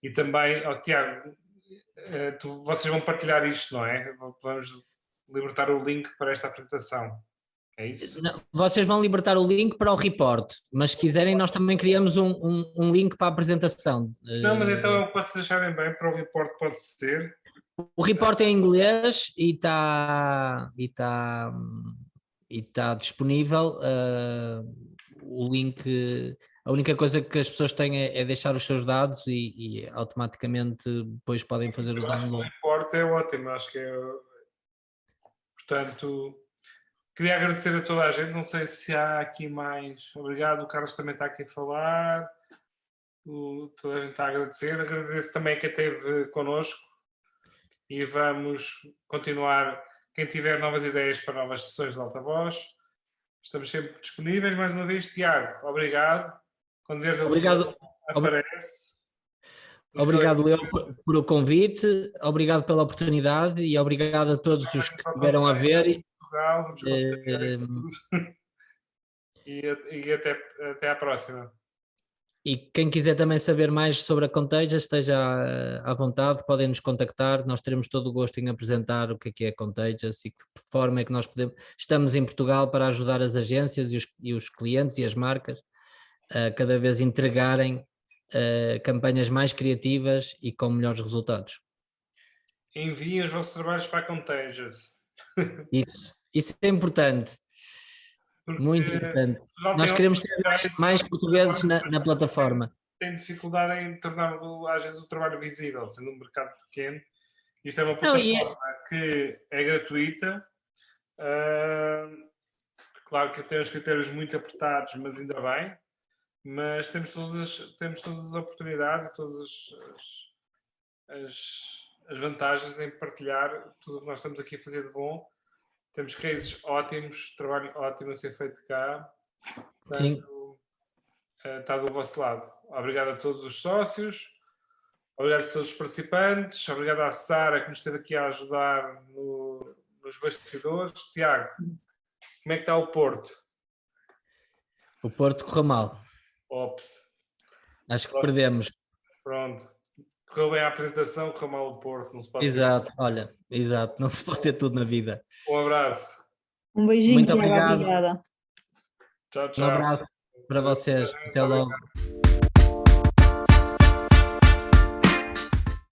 e também, Tiago, vocês vão partilhar isto, não é? Vamos libertar o link para esta apresentação, é isso? Não, vocês vão libertar o link para o report, mas se quiserem nós também criamos um link para a apresentação. Não, mas então é o que vocês acharem bem. Para o report pode ser. O report é em inglês e está disponível. O link, a única coisa que as pessoas têm é deixar os seus dados e automaticamente depois podem fazer o download. O report é ótimo, acho que é. Portanto, queria agradecer a toda a gente. Não sei se há aqui mais. Obrigado, o Carlos também está aqui a falar. Toda a gente está a agradecer. Agradeço também quem esteve connosco. E vamos continuar. Quem tiver novas ideias para novas sessões de alta voz, estamos sempre disponíveis. Mais uma vez, Tiago, obrigado. Quando vieres a Lisboa, aparece. Obrigado eu por o convite, obrigado pela oportunidade e obrigado a todos os que estiveram a ver. Vamos e até à próxima. E quem quiser também saber mais sobre a Contagious, esteja à vontade, podem nos contactar, nós teremos todo o gosto em apresentar o que é a Contagious e que forma é que nós podemos. Estamos em Portugal para ajudar as agências e os clientes e as marcas a cada vez entregarem campanhas mais criativas e com melhores resultados. Enviem os vossos trabalhos para a Contagious. Isso é importante. Muito importante. Nós queremos ter mais portugueses na plataforma. Tem dificuldade em tornar às vezes o trabalho visível, sendo um mercado pequeno. Isto é uma plataforma que é gratuita. Claro que tem os critérios muito apertados, mas ainda bem. Mas temos todas as oportunidades e todas as vantagens em partilhar tudo o que nós estamos aqui a fazer de bom. Temos cases ótimos, trabalho ótimo a ser feito cá. Portanto, está do vosso lado. Obrigado a todos os sócios. Obrigado a todos os participantes. Obrigado à Sara, que nos esteve aqui a ajudar nos bastidores. Tiago, como é que está o Porto? O Porto correu mal. Ops. Acho que perdemos. Pronto. Correu bem a apresentação, correu mal o Porto. Não se pode Exato, olha, exato. Não se pode ter tudo na vida. Um abraço. Um beijinho, Muito Tiago, obrigado. obrigada. Tchau, tchau. Um abraço para vocês. Até logo.